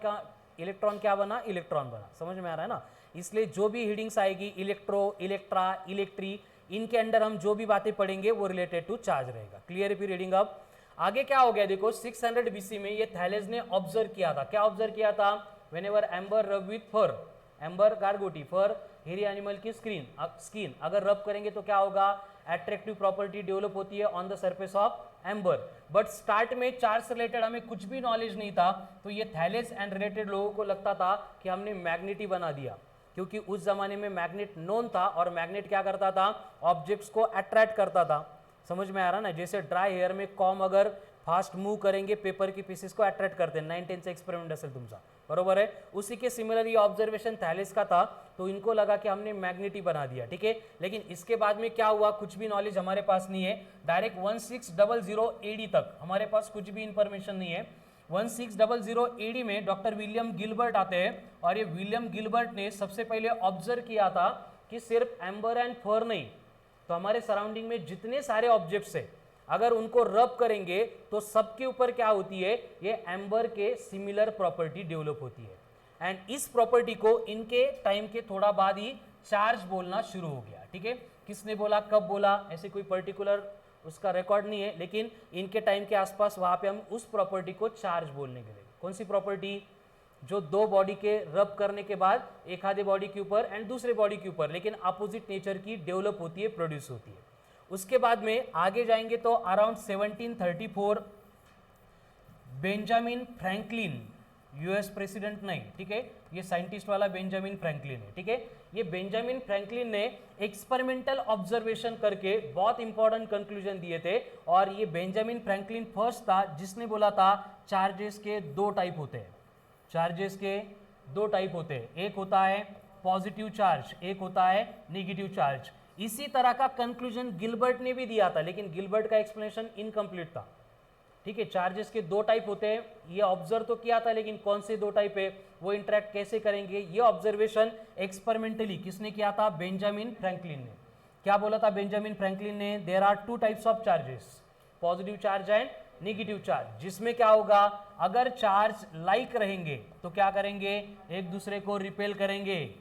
क्या बना? इलेक्ट्रॉन बना। समझ में आ रहा है ना? इसलिए जो भी हेडिंग्स आएगी इलेक्ट्रो, इलेक्ट्रा, इलेक्ट्री, इनके अंडर हम जो भी बातें पढ़ेंगे वो रिलेटेड टू चार्ज रहेगा। क्लियर है? फिर रीडिंग अब आगे क्या हो गया देखो, 600 BC में ये थैलेस ने ऑब्जर्व किया था। क्या ऑब्जर्व किया था? व्हेनेवर एम्बर रब विथ फर, एम्बर गारगोटी, फर हेरी एनिमल की स्किन अगर रब करेंगे तो क्या होगा, अट्रैक्टिव प्रॉपर्टी डेवलप होती है on the surface of amber. But start में चार्ज से रिलेटेड हमें कुछ भी नॉलेज नहीं था, तो ये थैलेस एंड रिलेटेड लोगों को लगता था कि हमने मैग्नेट ही बना दिया, क्योंकि उस जमाने में मैग्नेट नोन था और मैग्नेट क्या करता था, ऑब्जेक्ट्स को अट्रैक्ट करता था। समझ में आ रहा ना, जैसे ड्राई हेयर में कॉम अगर फास्ट मूव करेंगे पेपर की पीसेस को अट्रैक्ट करते हैं, 9-10 एक्सपेरिमेंट असेल तुमचा, बरोबर है। उसी के सिमिलर ये ऑब्जर्वेशन थैलेस का था, तो इनको लगा कि हमने मैग्नेट ही बना दिया, ठीक है। लेकिन इसके बाद में क्या हुआ, कुछ भी नॉलेज हमारे पास नहीं है, डायरेक्ट 1600 AD तक हमारे पास कुछ भी इंफॉर्मेशन नहीं है। 1600 AD में डॉक्टर विलियम गिलबर्ट आते हैं, और ये विलियम गिलबर्ट ने सबसे पहले ऑब्जर्व किया था कि सिर्फ एम्बर एंड फर नहीं, तो हमारे सराउंडिंग में जितने सारे ऑब्जेक्ट्स है अगर उनको रब करेंगे तो सबके ऊपर क्या होती है, ये एम्बर के सिमिलर प्रॉपर्टी डेवलप होती है। एंड इस प्रॉपर्टी को इनके टाइम के थोड़ा बाद ही चार्ज बोलना शुरू हो गया, ठीक है। किसने बोला, कब बोला, ऐसे कोई पर्टिकुलर उसका रिकॉर्ड नहीं है, लेकिन इनके टाइम के आसपास वहां पे हम उस प्रॉपर्टी को चार्ज बोलने के लिए। कौन सी प्रॉपर्टी, जो दो बॉडी के रब करने के बाद एक आधे बॉडी के ऊपर एंड दूसरे बॉडी के ऊपर लेकिन अपोजिट नेचर की डेवलप होती है, प्रोड्यूस होती है। उसके बाद में आगे जाएंगे तो around 1734 Benjamin Franklin, US president नहीं, ठीक है, ये साइंटिस्ट वाला बेंजामिन फ्रैंकलिन है, ठीक है। ये बेंजामिन फ्रैंकलिन ने एक्सपेरिमेंटल ऑब्जर्वेशन करके बहुत इंपॉर्टेंट कंक्लूजन दिए थे, और ये बेंजामिन फ्रैंकलिन फर्स्ट था जिसने बोला था चार्जेस के दो टाइप होते हैं, चार्जेस के दो टाइप होते हैं, एक होता है पॉजिटिव चार्ज, एक होता है नेगेटिव चार्ज। इसी तरह का कंक्लूजन गिलबर्ट ने भी दिया था, लेकिन गिलबर्ट का एक्सप्लेनेशन इनकम्प्लीट था, ठीक है। चार्जेस के दो टाइप होते हैं, ये ऑब्जर्व तो किया था, लेकिन कौन से दो टाइप है, वो इंटरेक्ट कैसे करेंगे, ये ऑब्जर्वेशन एक्सपेरिमेंटली किसने किया था, बेंजामिन फ्रैंकलिन ने। क्या बोला था बेंजामिन फ्रैंकलिन ने, there are two types of charges, positive charge and negative charge, जिसमें क्या होगा, अगर चार्ज लाइक रहेंगे तो क्या करेंगे, एक दूसरे को रिपेल करेंगे,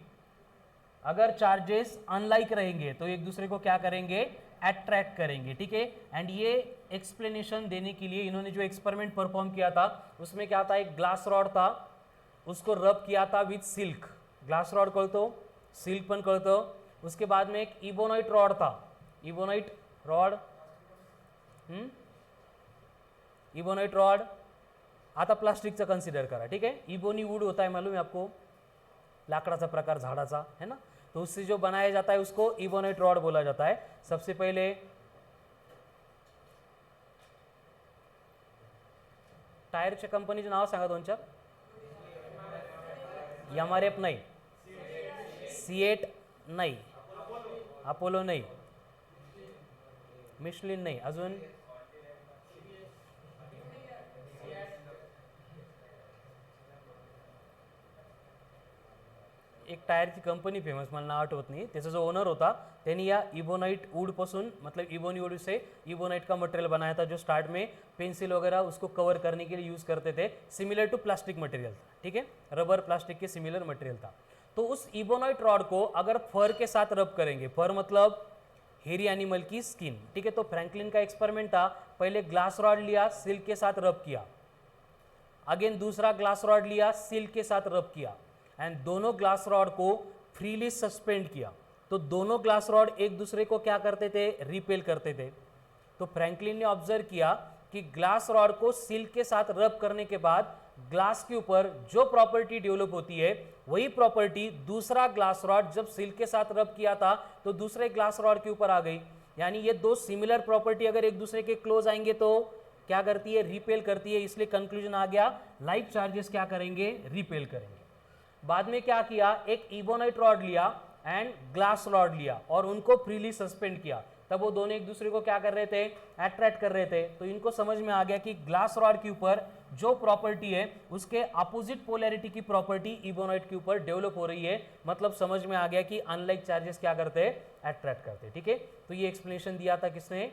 अगर चार्जेस अनलाइक रहेंगे तो एक दूसरे को क्या करेंगे, अट्रैक्ट करेंगे, ठीक है। एंड ये एक्सप्लेनेशन देने के लिए इन्होंने जो एक्सपेरिमेंट परफॉर्म किया था उसमें क्या था, एक ग्लास रॉड था, उसको रब किया था विथ सिल्क, ग्लास रॉड कळतो, सिल्क पण कळतो। उसके बाद में एक इबोनाइट रॉड था, इबोनाइट रॉड, इबोनाइट रॉड, आता प्लास्टिकचा कन्सिडर करा, ठीक है। इबोनी वुड होता है, मालूम है आपको, लाकड़ा प्रकार झाड़ा है ना, तो उससे जो बनाया जाता है उसको इबोनाइट रॉड बोला जाता है। सबसे पहले टायरच्या कंपनीचे नाव सांगा दोन चार, एमआरएफ नाही, सिएट नाही, अपोलो नाही, मिशलिन नाही, अजून एक टायरची कंपनी फेमस, मला नाव आठवत नहीं, त्याचा जो ओनर होता त्यांनी या इबोनाइट वुड पासून, मतलब इबोनी वुड से इबोनाइट का मटेरियल बनाया था, जो स्टार्ट में पेंसिल वगैरह उसको कवर करने के लिए यूज करते थे, सिमिलर टू प्लास्टिक मटेरियल था, ठीक है, रबर प्लास्टिक के सिमिलर मटेरियल था। तो उस इबोनाइट रॉड को अगर फर के साथ रब करेंगे, फर मतलब हेरी एनिमल की स्किन, ठीक है, तो फ्रैंकलिन का एक्सपेरिमेंट था, पहले ग्लास रॉड लिया, सिल्क के साथ रब किया, अगेन दूसरा ग्लास रॉड लिया, सिल्क के साथ रब किया, एंड दोनों ग्लास रॉड को फ्रीली सस्पेंड किया, तो दोनों ग्लास रॉड एक दूसरे को क्या करते थे, रिपेल करते थे। तो फ्रैंकलिन ने ऑब्जर्व किया कि ग्लास रॉड को सिल्क के साथ रब करने के बाद ग्लास के ऊपर जो प्रॉपर्टी डेवलप होती है वही प्रॉपर्टी दूसरा ग्लास रॉड जब सिल्क के साथ रब किया था तो दूसरे ग्लास रॉड के ऊपर आ गई। यानी ये दो सिमिलर प्रॉपर्टी अगर एक दूसरे के क्लोज आएंगे तो क्या करती है, रिपेल करती है, इसलिए कंक्लूजन आ गया लाइक चार्जेस क्या करेंगे, रिपेल करेंगे। बाद में क्या किया, एक इबोनाइट रॉड लिया एंड ग्लास रॉड लिया और उनको फ्रीली सस्पेंड किया, तब वो दोनों एक दूसरे को क्या कर रहे थे, अट्रैक्ट कर रहे थे। तो इनको समझ में आ गया कि ग्लास रॉड के ऊपर जो प्रॉपर्टी है उसके अपोजिट पोलैरिटी की प्रॉपर्टी इबोनाइट के ऊपर डेवलप हो रही है, मतलब समझ में आ गया कि अनलाइक चार्जेस क्या करते हैं, अट्रैक्ट करते हैं, ठीक है। तो ये एक्सप्लेनेशन दिया था किसने,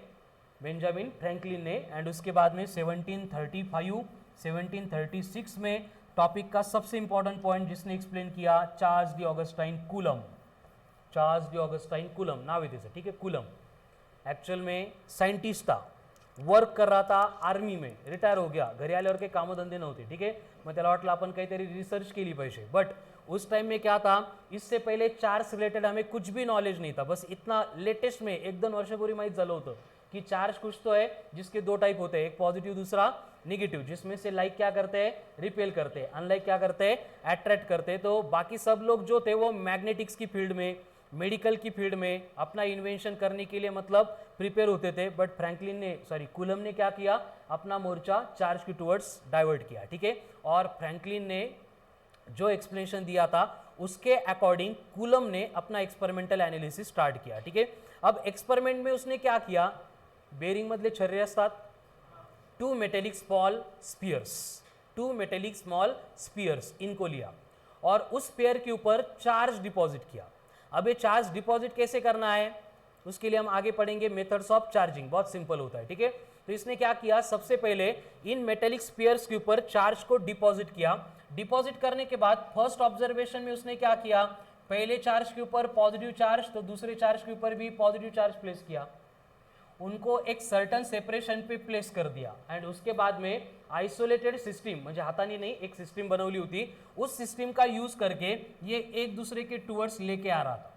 बेंजामिन फ्रैंकलिन ने। एंड उसके बाद में 1735 1736 में टॉपिक का सबसे इंपॉर्टेंट पॉइंट जिसने एक्सप्लेन किया, Charles de Augustin Coulomb, Charles de Augustin Coulomb नाव आहे त्याचं, ठीक है, कूलम ॲक्च्युअल में साइंटिस्ट था, वर्क कर रहा था आर्मी में, रिटायर हो गया, घरी आल्यावर काही कामधंदे नव्हते, ठीक आहे, मग त्याला वाटलं आपण काहीतरी रिसर्च केली पाहिजे, बट उस टाइम में क्या था, इससे पहले चार्ज रिलेटेड हमें कुछ भी नॉलेज नहीं था, बस इतना लेटेस्ट में 1-2 वर्षापूर्वी माहीत झालं होतं कि चार्ज कुछ तो है जिसके दो टाइप होते हैं, एक पॉजिटिव दूसरा निगेटिव, जिसमें से लाइक क्या करते हैं, रिपेल करते हैं, अनलाइक क्या करते हैं, अट्रैक्ट करते हैं। तो बाकी सब लोग जो थे वो मैग्नेटिक्स की फील्ड में, मेडिकल की फील्ड में अपना इन्वेंशन करने के लिए मतलब प्रिपेयर होते थे, बट कूलम ने क्या किया, अपना मोर्चा चार्ज की टुवर्ड्स डाइवर्ट किया, ठीक है। और फ्रैंकलिन ने जो एक्सप्लेनेशन दिया था उसके अकॉर्डिंग कूलम ने अपना एक्सपेरिमेंटल एनालिसिस स्टार्ट किया, ठीक है। अब एक्सपेरिमेंट में उसने क्या किया, बेरिंग मधले छर्रे असतात, टू मेटेलिक स्मॉल स्पीयर्स इनको लिया और उस स्पेयर के ऊपर चार्ज डिपॉजिट किया। अब ये चार्ज डिपॉजिट कैसे करना है, उसके लिए हम आगे पढ़ेंगे मेथड्स ऑफ चार्जिंग, बहुत सिंपल होता है, ठीक है। तो इसने क्या किया, सबसे पहले इन मेटेलिक स्पीयर्स के ऊपर चार्ज को डिपॉजिट किया। डिपॉजिट करने के बाद फर्स्ट ऑब्जर्वेशन में उसने क्या किया, पहले चार्ज के ऊपर पॉजिटिव चार्ज तो दूसरे चार्ज के ऊपर भी पॉजिटिव चार्ज प्लेस किया, उनको एक सर्टन सेपरेशन पे प्लेस कर दिया एंड उसके बाद में आइसोलेटेड सिस्टम, म्हणजे हाताने नहीं, एक सिस्टम बनवली होती, उस सिस्टम का यूज करके ये एक दूसरे के टुवर्ड्स लेके आ रहा था।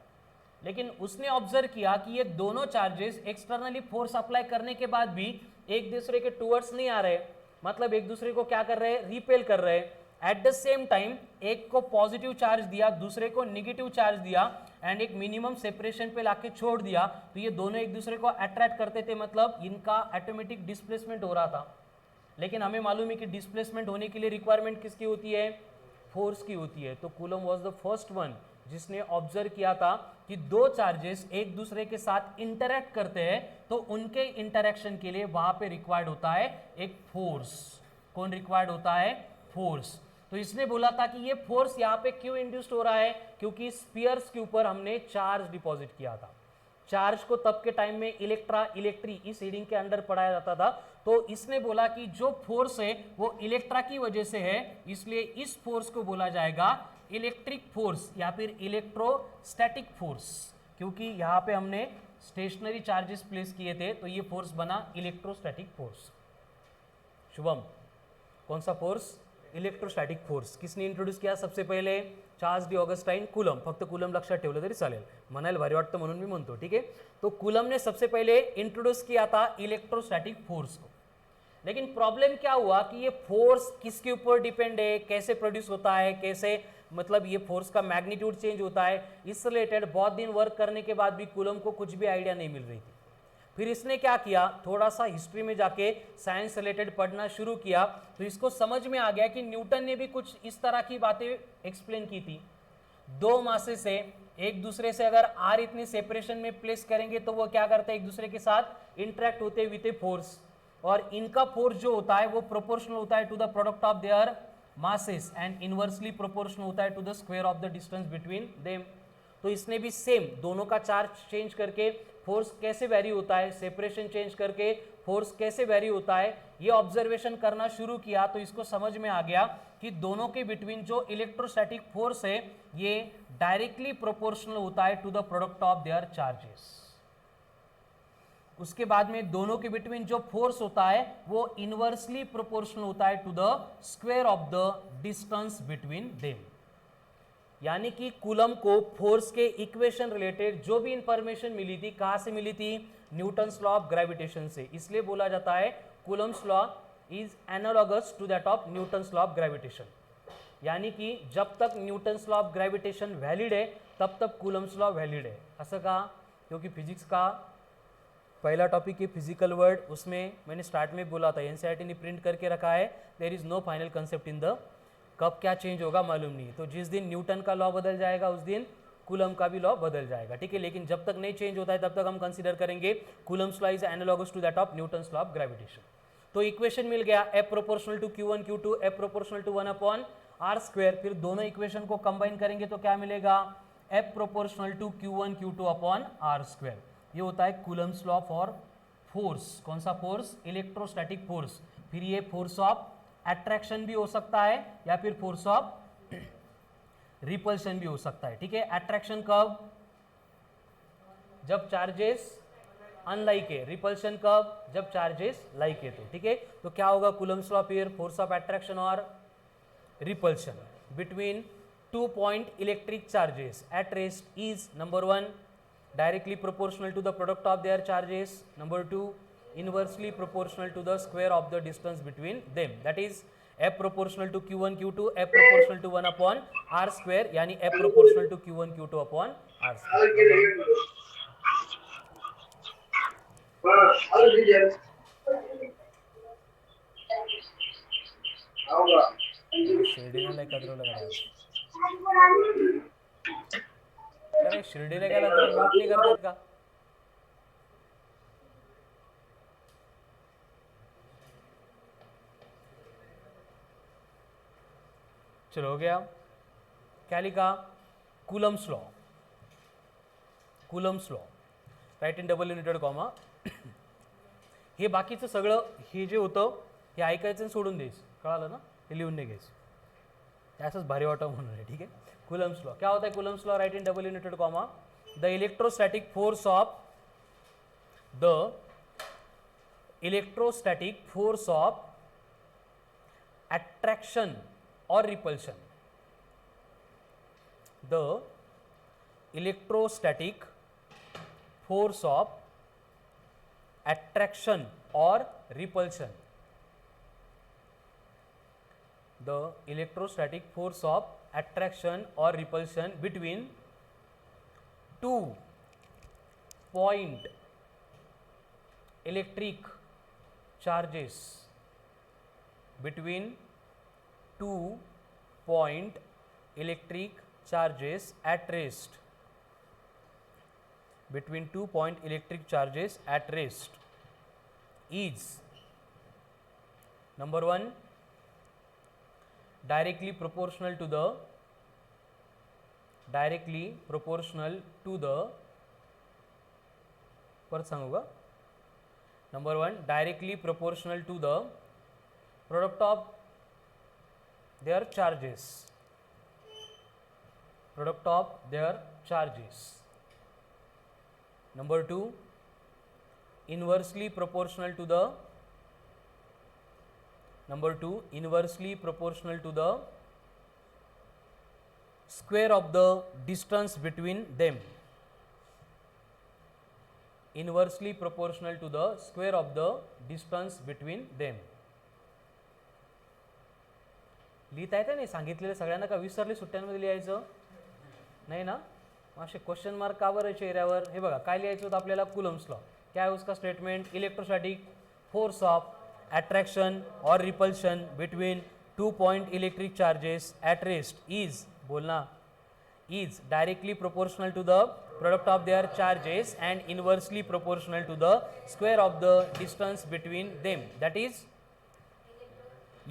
लेकिन उसने ऑब्जर्व किया कि ये दोनों चार्जेस एक्सटर्नली फोर्स अप्लाई करने के बाद भी एक दूसरे के टुवर्ड्स नहीं आ रहे, मतलब एक दूसरे को क्या कर रहे हैं, रिपेल कर रहे हैं। एट द सेम टाइम एक को पॉजिटिव चार्ज दिया, दूसरे को निगेटिव चार्ज दिया एंड एक मिनिमम सेपरेशन पे लाके छोड़ दिया, तो ये दोनों एक दूसरे को अट्रैक्ट करते थे, मतलब इनका ऑटोमेटिक डिस्प्लेसमेंट हो रहा था। लेकिन हमें मालूम है कि डिस्प्लेसमेंट होने के लिए रिक्वायरमेंट किसकी होती है, फोर्स की होती है। तो coulomb was the first one जिसने ऑब्जर्व किया था कि दो चार्जेस एक दूसरे के साथ इंटरैक्ट करते हैं तो उनके इंटरैक्शन के लिए वहां पे रिक्वायर्ड होता है एक फोर्स। कौन रिक्वायर्ड होता है, फोर्स। तो इसने बोला था कि ये फोर्स यहाँ पे क्यों इंड्यूस्ड हो रहा है, क्योंकि स्पीयर्स के ऊपर हमने चार्ज डिपॉजिट किया था। चार्ज को तब के टाइम में इलेक्ट्री इस रीडिंग के अंडर पढ़ाया जाता था। तो इसने बोला कि जो फोर्स है वो इलेक्ट्रा की वजह से है, इसलिए इस फोर्स को बोला जाएगा इलेक्ट्रिक फोर्स या फिर इलेक्ट्रोस्टैटिक फोर्स, क्योंकि यहाँ पे हमने स्टेशनरी चार्जेस प्लेस किए थे तो ये फोर्स बना इलेक्ट्रोस्टैटिक फोर्स। शुभम, कौन सा फोर्स, इलेक्ट्रोस्टॅटिक फोर्स। किसने इंट्रोड्यूस किया सबसे पहिले, चार्ल्स डी ऑगस्टाइन कूलम, फक्त कूलम लक्षात ठेवलं तरी चालेल, म्हणायला भारी वाटतं म्हणून मी म्हणतो, ठीक है। तो कूलम ने सबसे पहले इंट्रोड्यूस किया था इलेक्ट्रोस्टैटिक फोर्स को। लेकिन प्रॉब्लम क्या हुआ कि ये फोर्स किसके ऊपर डिपेंड है, कैसे प्रोड्यूस होता है, कैसे मतलब ये फोर्स का मैग्नीट्यूड चेंज होता है, इससे रिलेटेड बहुत दिन वर्क करने के बाद भी कूलम को कुछ भी आइडिया नहीं मिल रही थी। फिर इसने क्या किया, थोड़ा सा हिस्ट्री में जाके साइंस रिलेटेड पढ़ना शुरू किया, तो इसको समझ में आ गया कि न्यूटन ने भी कुछ इस तरह की बातें एक्सप्लेन की थी। दो मासेस से एक दूसरे से अगर आर इतनी सेपरेशन में प्लेस करेंगे तो वो क्या करते हैं, एक दूसरे के साथ इंटरेक्ट होते विथ ए फोर्स, और इनका फोर्स जो होता है वो प्रोपोर्शनल होता है to the product of their masses and inversely proportional होता है to the square of the distance between them. तो इसने भी सेम दोनों का चार्ज चेंज करके फोर्स कैसे वेरी होता है, सेपरेशन चेंज करके फोर्स कैसे वेरी होता है, ये ऑब्जर्वेशन करना शुरू किया। तो इसको समझ में आ गया कि दोनों के बिटवीन जो इलेक्ट्रोस्टैटिक फोर्स है ये डायरेक्टली प्रोपोर्शनल होता है to the product of their charges. उसके बाद में दोनों के बिटवीन जो फोर्स होता है वो इनवर्सली प्रोपोर्शनल होता है to the square of the distance between them. यानी कि कूलम को फोर्स के इक्वेशन रिलेटेड जो भी इंफॉर्मेशन मिली थी, कहां से मिली थी, न्यूटन्स लॉ ऑफ ग्रेविटेशन से। इसलिए बोला जाता है Coulomb's law is analogous to that of Newton's law of gravitation. यानी कि जब तक Newton's law of gravitation valid है तब तक कूलम्स लॉ वैलिड है। ऐसा कहा क्योंकि फिजिक्स का पहला टॉपिक है फिजिकल वर्ड, उसमें मैंने स्टार्ट में बोला था एनसीईआरटी ने प्रिंट करके रखा है there is no final concept in the, कब क्या चेंज होगा मालूम नहीं। तो जिस दिन न्यूटन का लॉ बदल जाएगा उस दिन कूलम का भी लॉ बदल जाएगा, ठीक है। लेकिन जब तक नहीं चेंज होता है तब तक हम कंसीडर करेंगे Coulomb's law is analogous to that of Newton's law of gravitation. तो इक्वेशन मिल गया F proportional to Q1 Q2 F proportional to 1/r²। फिर दोनों इक्वेशन को कंबाइन करेंगे तो क्या मिलेगा, F proportional to Q1 Q2/r²। ये होता है कूलम्स लॉ फॉर फोर्स। कौन सा फोर्स, इलेक्ट्रोस्टैटिक फोर्स। फिर ये फोर्स ऑफ अट्रैक्शन भी हो सकता है या फिर फोर्स ऑफ रिपल्शन भी हो सकता है, ठीक है। अट्रैक्शन कब, जब चार्जेस अनलाइक है, रिपल्शन कब, जब चार्जेस लाइक है। तो ठीक है, तो क्या होगा कूलम्स लॉ, फिर फोर्स ऑफ अट्रैक्शन और repulsion between 2 point electric charges at rest is number 1 directly proportional to the product of their charges, number 2 inversely proportional to the square of the distance between them, that is F proportional to Q1 Q2 F proportional to 1 upon R square, यानी F proportional to Q1 Q2 upon R square. शिर्डीला कदरवलं गड्या अरे शिर्डीला गेला तर note नाही करतात का? चलो हो गया. क्या लिखा? Coulomb's law. Coulomb's law write in double inverted comma. हे बाकीचं सगळं हे जे होतं हे ऐकायचं सोडून द्यायचं, कळालं ना? हे लिहून नाही घ्यायचं, असंच भारी वाटावं म्हणून आहे. ठीक आहे. कूलम्स लॉ क्या होता है? Coulomb's law write in double inverted comma the electrostatic force of attraction or repulsion. The electrostatic force of attraction or repulsion. The electrostatic force of attraction or repulsion between 2 point electric charges, between 2 point electric charges at rest, between 2 point electric charges at rest is number 1 directly proportional to the परत सांगू का? number 1 directly proportional to the product of their charges, product of their charges. Number 2 inversely proportional to the square of the distance between them, inversely proportional to the square of the distance between them. लिहिता येतं नाही सांगितलेलं सगळ्यांना का विसरले सुट्ट्यांमध्ये लिहायचं नाही ना? असे क्वेश्चन मार्क का बरं चेहऱ्यावर? हे बघा काय लिहायचं होतं आपल्याला? Coulomb's law. क्या है उसका statement? Electrostatic force of attraction और repulsion between 2 point electric charges at rest is, बोलना, is directly proportional to the product of their charges and inversely proportional to the square of the distance between them, that is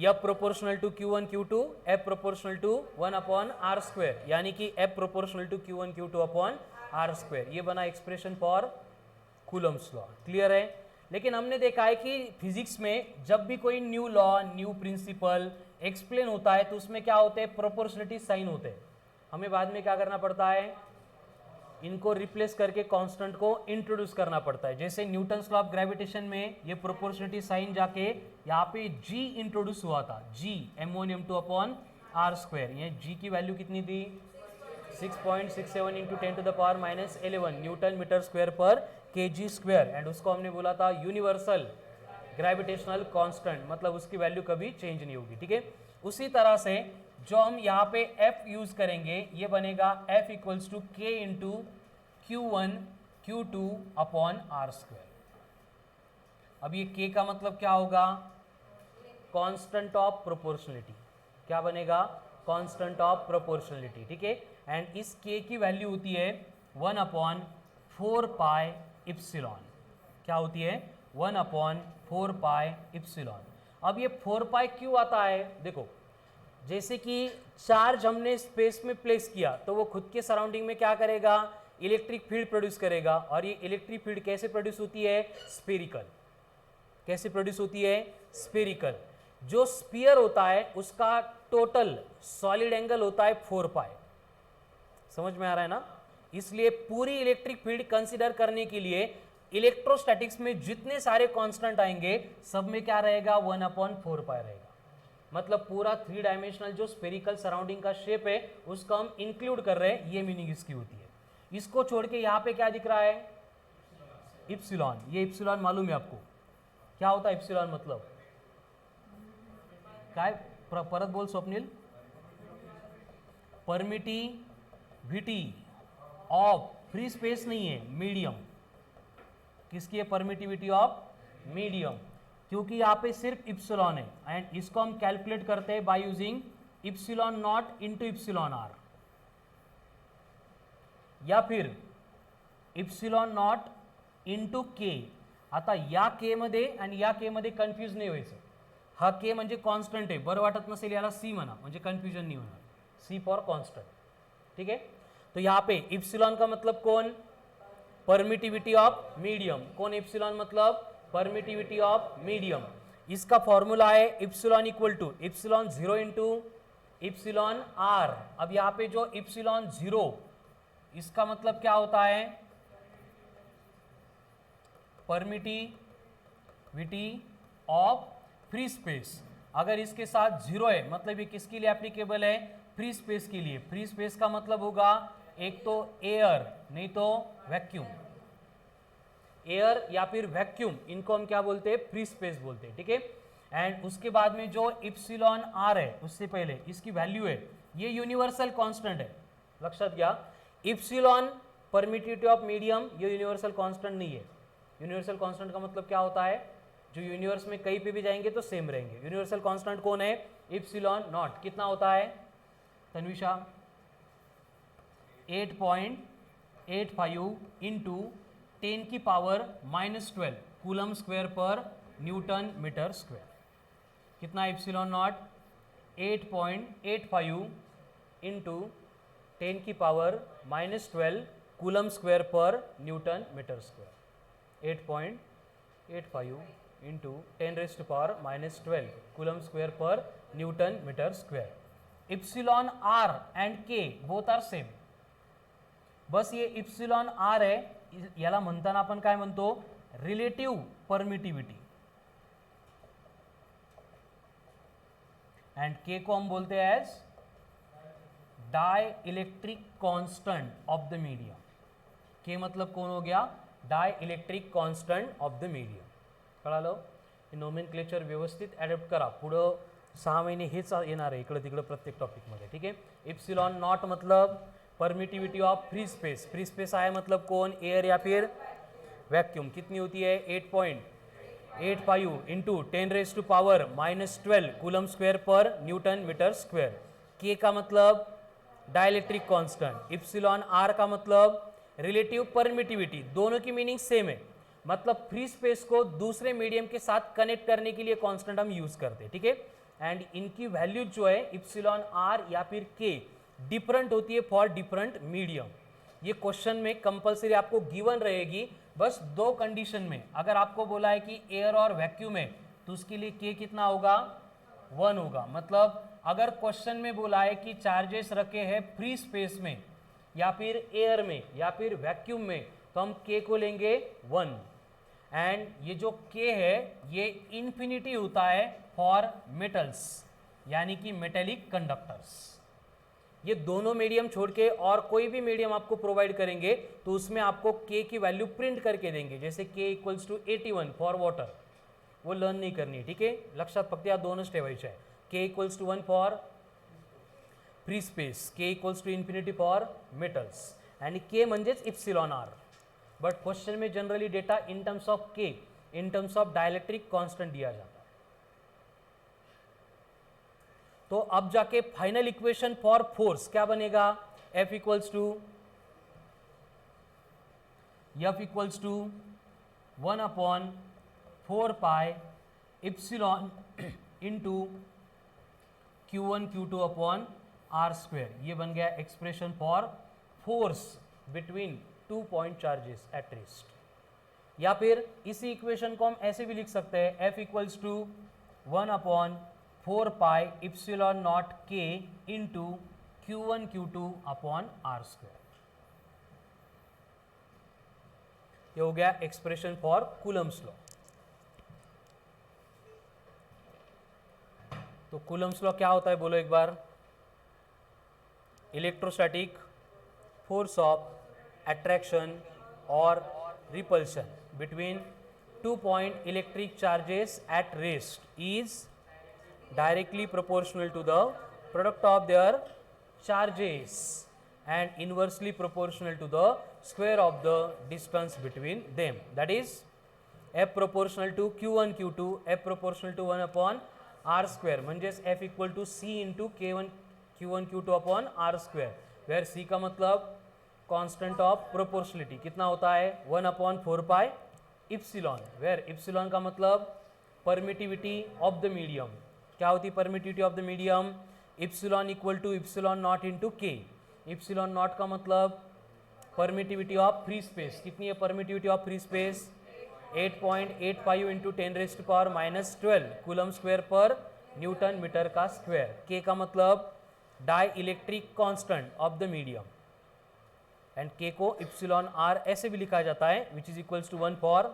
F proportional to Q1 Q2 F proportional to 1 upon R square, यानी कि F proportional to Q1 Q2 upon R square. ये बना expression for Coulomb's law. Clear है? लेकिन हमने देखा है कि फिजिक्स में जब भी कोई new law, new principle explain होता है तो उसमें क्या होते हैं? प्रोपोर्शनलिटी साइन होते हैं. हमें बाद में क्या करना पड़ता है? इनको रिप्लेस करके कांस्टेंट को इंट्रोड्यूस करना पड़ता है. जैसे न्यूटन्स लॉ ऑफ ग्रेविटेशन में ये प्रोपोर्शनलिटी साइन जाके यहाँ पे जी इंट्रोड्यूस हुआ था, जी m1 m2 upon R square. ये जी की वैल्यू कितनी थी? 6.67 into 10 to the power -11 newton metre square पर kg स्क्वायर. एंड उसको हमने बोला था यूनिवर्सल ग्रेविटेशनल कांस्टेंट, मतलब उसकी वैल्यू कभी चेंज नहीं होगी. ठीक है. उसी तरह से जो हम यहाँ पे F यूज करेंगे ये बनेगा F equals to K into Q1 Q2 upon R square. अब ये K का मतलब क्या होगा? Constant of proportionality. क्या बनेगा? Constant of proportionality. ठीक है. एंड इस K की वैल्यू होती है 1 अपॉन 4 पाई इप्सिलॉन. क्या होती है? 1 अपॉन 4 पाई इप्सिलॉन. अब ये 4 पाई क्यों आता है? देखो, जैसे कि चार्ज हमने स्पेस में प्लेस किया तो वो खुद के सराउंडिंग में क्या करेगा? इलेक्ट्रिक फील्ड प्रोड्यूस करेगा. और ये इलेक्ट्रिक फील्ड कैसे प्रोड्यूस होती है? स्फेरिकल. कैसे प्रोड्यूस होती है? स्फेरिकल. जो स्फीयर होता है उसका टोटल सॉलिड एंगल होता है 4 पाई. समझ में आ रहा है ना? इसलिए पूरी इलेक्ट्रिक फील्ड कंसीडर करने के लिए इलेक्ट्रोस्टैटिक्स में जितने सारे कांस्टेंट आएंगे सब में क्या रहेगा? 1 अपॉन 4 पाई रहेगा. मतलब पूरा 3 डायमेंशनल जो स्पेरिकल सराउंडिंग का शेप है उसको हम इंक्लूड कर रहे हैं, ये मीनिंग इसकी होती है। इसको छोड़ के यहाँ पे क्या दिख रहा है, इप्सिलॉन। ये इप्सिलॉन मालूम है आपको क्या होता है इप्सिलॉन मतलब काय, परत बोल Swapnil. Permittivity of free space नहीं है, मीडियम। किसकी है परमिटिविटी ऑफ मीडियम, क्योंकि यहाँ पे सिर्फ इप्सिलॉन है एंड इसको हम कैलकुलेट करते हैं by using epsilon naught into epsilon R, या फिर इप्सिलॉन नॉट इंटू के। आता या के मध्ये आणि या के मध्ये कन्फ्यूज नाही व्हायचं, हा के म्हणजे कॉन्स्टंट आहे, बरं वाटत नसेल याला सी म्हणा म्हणजे कन्फ्यूजन नहीं होणार, सी फॉर कॉन्स्टंट, ठीक है। तो यहाँ पे इप्सिलॉन का मतलब कौन, परमिटिविटी ऑफ मीडियम, कौन इप्सिलॉन मतलब परमिटिविटी ऑफ मीडियम। इसका फॉर्मूला है epsilon equal to epsilon 0 into epsilon R. अब यहाँ पे जो इप्सिलॉन 0 इसका मतलब क्या होता है, परमिटिविटी ऑफ फ्री स्पेस। अगर इसके साथ 0 है मतलब ये किसके लिए एप्लीकेबल है, फ्री स्पेस के लिए। फ्री स्पेस का मतलब होगा एक तो एयर नहीं तो वैक्यूम, एयर या फिर वैक्यूम, इनको हम क्या बोलते हैं, फ्री स्पेस बोलते हैं, ठीक है। एंड उसके बाद में जो इप्सिलॉन आर है उससे पहले इसकी वैल्यू है, ये यूनिवर्सल कांस्टेंट है, लक्षात घ्या। इप्सिलॉन परमिटिविटी ऑफ मीडियम ये यूनिवर्सल कांस्टेंट नहीं है। यूनिवर्सल कांस्टेंट का मतलब क्या होता है, जो यूनिवर्स में कहीं पे भी जाएंगे तो सेम रहेंगे। यूनिवर्सल कांस्टेंट कौन है, इप्सिलॉन नॉट। कितना होता है तन्विशा, 8.85 इंटू 10 की पावर -12 कूलम स्क्वायर पर न्यूटन मीटर स्क्वायर। कितना इप्सिलॉन नॉट, 8.85 इंटू 10 की पावर -12 कूलम स्क्वायर पर newton metre square. 8.85 into 10 raise to power -12 coulomb square पर newton metre square. Epsilon R and K both are same, बस ये epsilon are है, याला म्हणताना आपण काय म्हणतो, रिलेटिव परमिटिविटी, एंड के को हम बोलते हैं as dielectric constant of the medium. K मतलब कौन हो गया, dielectric constant of the medium. कळालं, हे नोमेनक्लेचर व्यवस्थित ॲडप्ट करा, पुढं 6 महिने हेच येणार आहे इकडं तिकडं प्रत्येक टॉपिकमध्ये, ठीक है। इप्सिलॉन नॉट मतलब permittivity of free space, free space आया मतलब कौन, एयर या फिर वैक्यूम। कितनी होती है, 8.85 into 10 raise to power -12 coulomb square पर न्यूटन मीटर स्क्वायर। के का मतलब डाइलेक्ट्रिक कांस्टेंट, इप्सिलॉन आर का मतलब रिलेटिव परमिटिविटी। दोनों की मीनिंग सेम है, मतलब फ्री स्पेस को दूसरे मीडियम के साथ कनेक्ट करने के लिए कांस्टेंट हम यूज करते हैं, ठीक है। एंड इनकी वैल्यू जो है इप्सिलॉन आर या फिर के डिफरेंट होती है फॉर डिफरेंट मीडियम। ये क्वेश्चन में कंपलसरी आपको गिवन रहेगी, बस 2 कंडीशन में। अगर आपको बोला है कि एयर और वैक्यूम है तो उसके लिए के कितना होगा, 1 होगा। मतलब अगर क्वेश्चन में बोला है कि चार्जेस रखे हैं फ्री स्पेस में या फिर एयर में या फिर वैक्यूम में, तो हम के को लेंगे 1। एंड ये जो के है ये इन्फिनिटी होता है फॉर मेटल्स, यानी कि मेटेलिक कंडक्टर्स। ये दोनों मीडियम छोड़ के और कोई भी मीडियम आपको प्रोवाइड करेंगे तो उसमें आपको के की वैल्यू प्रिंट करके देंगे, जैसे के इक्वल्स टू 81 फॉर वाटर, वो लर्न नहीं करनी, ठीक है। लक्षात फक्त या दोनच ठेवायचे आहे, K equals to 1 for free space, K equals to infinity for metals, आणि के म्हणजेच इप्सिलॉन आर। बट क्वेश्चन में generally data in terms of K, in terms of dielectric constant दिया जाता है। तो अब जाके फाइनल इक्वेशन फॉर फोर्स क्या बनेगा, F equals to 1/4 pi epsilon into Q1 Q2 upon R square. ये बन गया expression for force between 2 point charges at rest. या फिर इसी इक्वेशन को हम ऐसे भी लिख सकते हैं, F equals to 1/4 pi epsilon naught K into Q1 Q2 upon R square. ये हो गया एक्सप्रेशन फॉर कूलम्स लॉ। तो कूलम्स लॉ क्या होता है बोलो एक बार, इलेक्ट्रोस्टैटिक फोर्स ऑफ अट्रैक्शन और repulsion between 2 point electric charges at rest is directly proportional to the product of their charges and inversely proportional to the square of the distance between them, that is F proportional to Q1 Q2 F proportional to 1 upon R square म्हणजेच F equal to C into K1 Q1 Q2 upon R square, where C का मतलब constant of proportionality कितना होता है 1/4 pi epsilon, where epsilon का मतलब permittivity of the medium, क्या होती है permittivity of the medium, epsilon equal to epsilon naught into K, epsilon naught का मतलब परमिटिविटी ऑफ फ्री स्पेस, कितनी है permittivity of free space 8.85 into 10⁻⁻12 coulomb square पर न्यूटन मीटर का स्क्वायर, के का मतलब dielectric constant of the medium, and K को epsilon R ऐसे भी लिखा जाता है which is equals to 1 for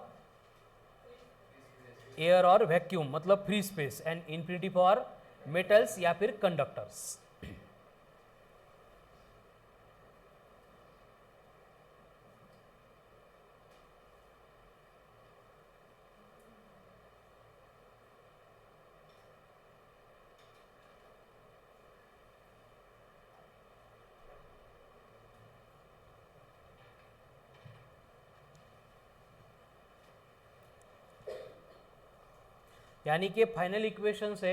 air और वैक्यूम मतलब free space, and infinity for metals या फिर कंडक्टर्स। यानी कि फाइनल इक्वेशन से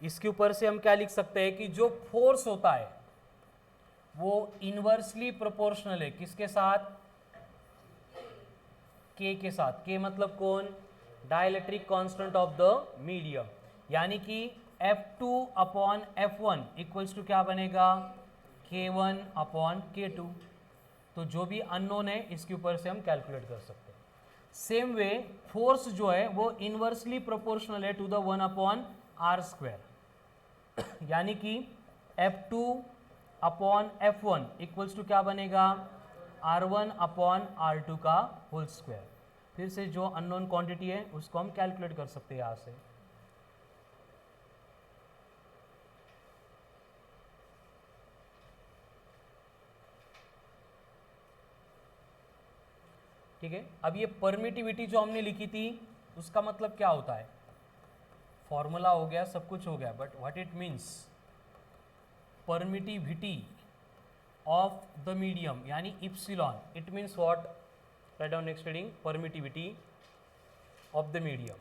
इसके ऊपर से हम क्या लिख सकते हैं कि जो फोर्स होता है वो इनवर्सली प्रोपोर्शनल है किसके साथ, के के साथ, के मतलब कौन, dielectric constant of the medium, यानी कि F2 upon F1 equals to क्या बनेगा K1 अपॉन K2, तो जो भी अननोन है इसके ऊपर से हम कैलकुलेट कर सकते हैं। सेम वे फोर्स जो है वो इनवर्सली प्रोपोर्शनल है टू द 1/R स्क्वायर, यानी कि F2 upon F1 equals to क्या बनेगा R1 अपॉन R2 का होल स्क्वायर, फिर से जो अननोन क्वांटिटी है उसको हम कैलकुलेट कर सकते हैं यहाँ से। ठीक है, अब ये परमिटिविटी जो हमने लिखी थी उसका मतलब क्या होता है, फॉर्मूला हो गया सब कुछ हो गया, but what it means permittivity of the medium यानी epsilon, it means what, write down next heading permittivity of the medium,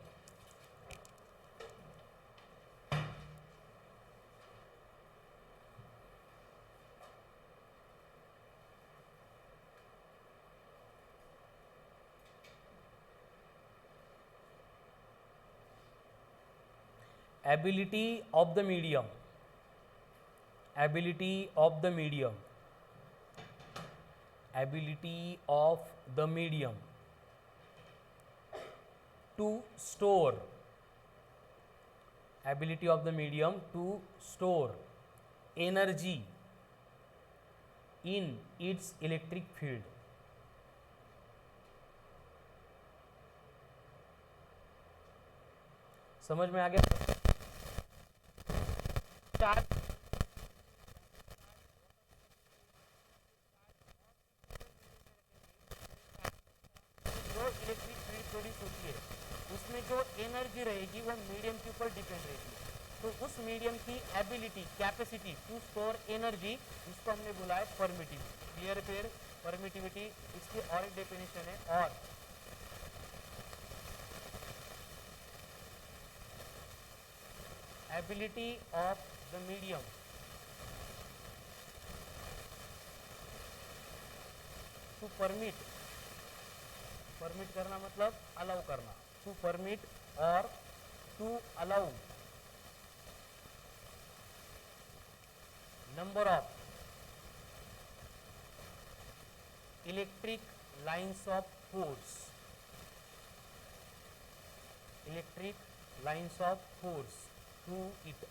ability of the medium, ability of the medium, ability of the medium to store, ability of the medium to store energy in its electric field, समझ में आ गया, charge जो electric field produce होती है उसमें जो energy रहेगी वो मीडियम के ऊपर डिपेंड रहेगी, तो उस मीडियम की ability capacity to store energy इसको हमने बोला है परमिटिविटी। क्लियर फिर परमिटिविटी, इसकी और एक डेफिनेशन है, और ability of the medium to permit, permit करना मतलब अलाउ करना, टू परमिट और to allow number of electric lines of force, electric lines of force to it,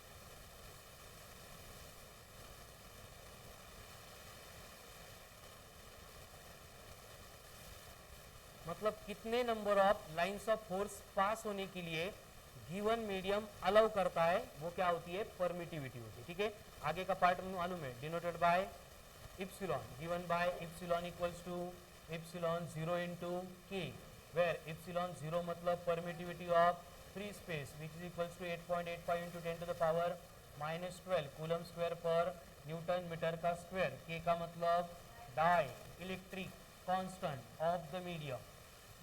मतलब कितने number of lines of force pass होने के लिए गिवन मीडियम अलाउ करता है वो क्या होती है, परमिटिविटी होती है। ठीक है, आगे का पार्ट मालूम है, denoted by epsilon, given by epsilon equals to epsilon 0 into k, where epsilon 0 मतलब permittivity of free space which is equals to 8.85 into 10 to the power -12 coulomb square पर न्यूटन मीटर का स्क्वायर। k का मतलब dielectric constant of the medium,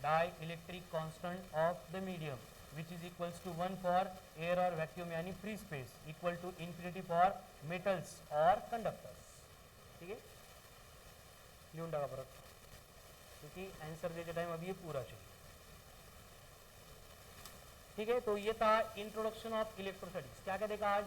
dielectric constant of the medium which is equals to 1 for air और vacuum यानी free space, equal to infinity for metals और conductors. ठीक है, लिहून टाका परत, क्योंकि आंसर देते टाइम अभी ये पूरा चाहिए। ठीक है, तो ये था इंट्रोडक्शन ऑफ इलेक्ट्रोस्टैटिक्स। क्या क्या देखा आज?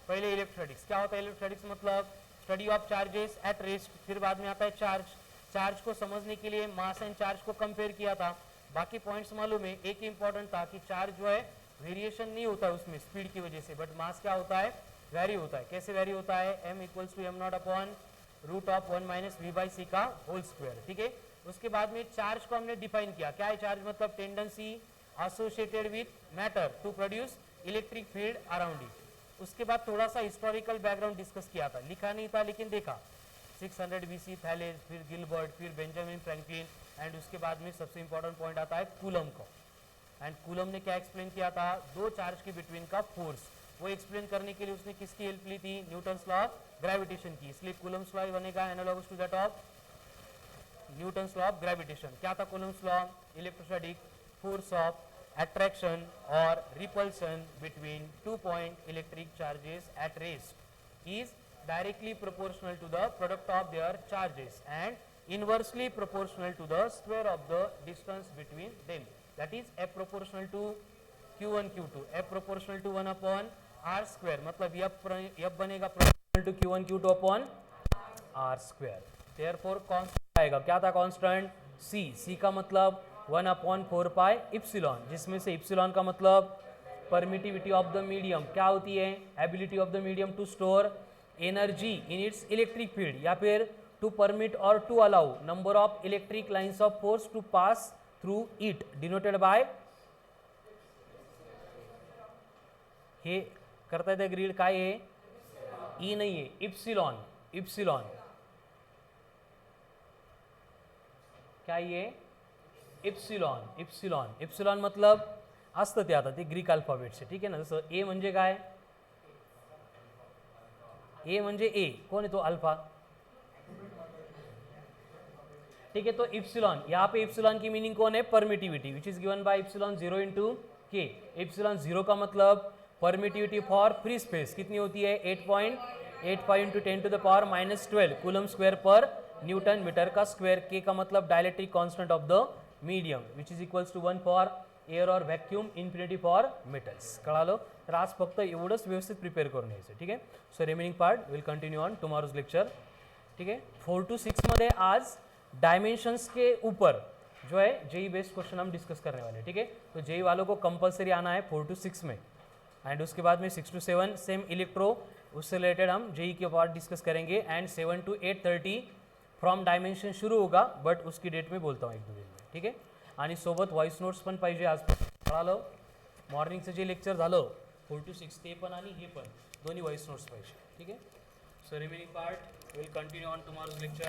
पहले इलेक्ट्रोस्टैटिक्स क्या होता है, इलेक्ट्रोस्टैटिक्स मतलब study of charges at rest, फिर बाद में आता है चार्ज। चार्ज को समझने के लिए मास एंड चार्ज को कंपेयर किया था, बाकी पॉइंट्स मालूम है। एक इंपॉर्टेंट था कि चार्ज जो है वेरिएशन नहीं होता है उसमें स्पीड की वजह से, बट मास क्या होता है, वैरी होता है। कैसे वैरी होता है, m equals to m naught upon root of 1 minus V by C का होल स्क्वायर। ठीक है, उसके बाद में चार्ज को हमने डिफाइन किया, क्या है चार्ज मतलब tendency associated with matter to produce electric field around it. उसके बाद थोड़ा सा हिस्टोरिकल बैकग्राउंड डिस्कस किया था, लिखा नहीं था लेकिन देखा, 600 BC थैलेस, फिर गिलबर्ट, फिर बेंजामिन फ्रैंकलिन, एंड उसके बाद में सबसे इंपॉर्टेंट पॉइंट आता है कूलम को। एंड कूलम ने क्या एक्सप्लेन किया था, दो चार्ज के बिटवीन का फोर्स, वो एक्सप्लेन करने के लिए उसने किसकी हेल्प ली थी, न्यूटन्स लॉ ऑफ ग्रेविटेशन की। इसलिए कूलम्स लॉ बनेगा analogous to that of Newton's law of gravitation. क्या था Coulomb's law, electrostatic force of attraction or repulsion between 2 point electric charges at rest is directly proportional to the product of their charges and inversely proportional to the square of the distance between them, that is f proportional to q1 q2, f proportional to 1 upon r square, मतलब f बनेगा proportional to q1 q2 upon r square। therefore constant आएगा, क्या था constant, c का मतलब 1 upon 4 पाई epsilon, जिसमें से epsilon का मतलब परमिटिविटी ऑफ द मीडियम क्या होती है, ability of the medium to store energy in its electric field, या फिर टू परमिट और to allow number of electric lines of force to pass through it, denoted by, हे करता है grid काय है, ई नहीं है, इप्सिलॉन, इप्सिलॉन क्या ये इप्सिलॉन, इप्सिलॉन, इप्सिलॉन मतलब असतं ते आता ते ग्रीक अल्फाबेटचे, ठीक आहे ना। जसं ए म्हणजे काय, ए म्हणजे ए, कोण आहे तो, अल्फा, ठीक है। तो इप्सिलॉन, यहाँ पे इप्सिलॉन की मीनिंग कौन है, permittivity, which is given by epsilon 0 into k। Epsilon 0 का मतलब परमिटिविटी फॉर फ्री स्पेस कितनी होती है, 8.85 into 10 to the power -12 coulomb square पर न्यूटन मीटर का स्क्वायर। k का मतलब dielectric constant of the medium which is equals to 1 for air और व्हॅक्यूम, इन्फिनिटी फॉर मेटल्स। कळालं, तर आज फक्त एवढंच व्यवस्थित प्रिपेअर करून यायचं, ठीक आहे। So remaining part will continue on tomorrow's lecture, ठीक है। 4 to 6 मध्ये आज डायमेंशंस के ऊपर जो है जेई बेस्ड क्वेश्चन हम डिस्कस करने वाले, ठीक है। तो जेई वालों को कंपलसरी आना है 4 to 6 में, एंड उसके बाद में 6 to 7 सेम इलेक्ट्रो, उससे रिलेटेड हम जेई के पार्ट डिस्कस करेंगे, एंड 7 to 8:30 फ्रॉम डायमेंशन शुरू होगा, बट उसकी डेट में बोलता हूँ एक दो दिन में, ठीक आहे। आणि सोबत व्हॉइस नोट्स पण पाहिजे आज, कळालं, मॉर्निंगचं जे लेक्चर झालं 4 to 6 ते पण आणि हे पण दोन्ही व्हॉइस नोट्स पाहिजे, ठीक आहे। So remaining part will continue on tomorrow's lecture.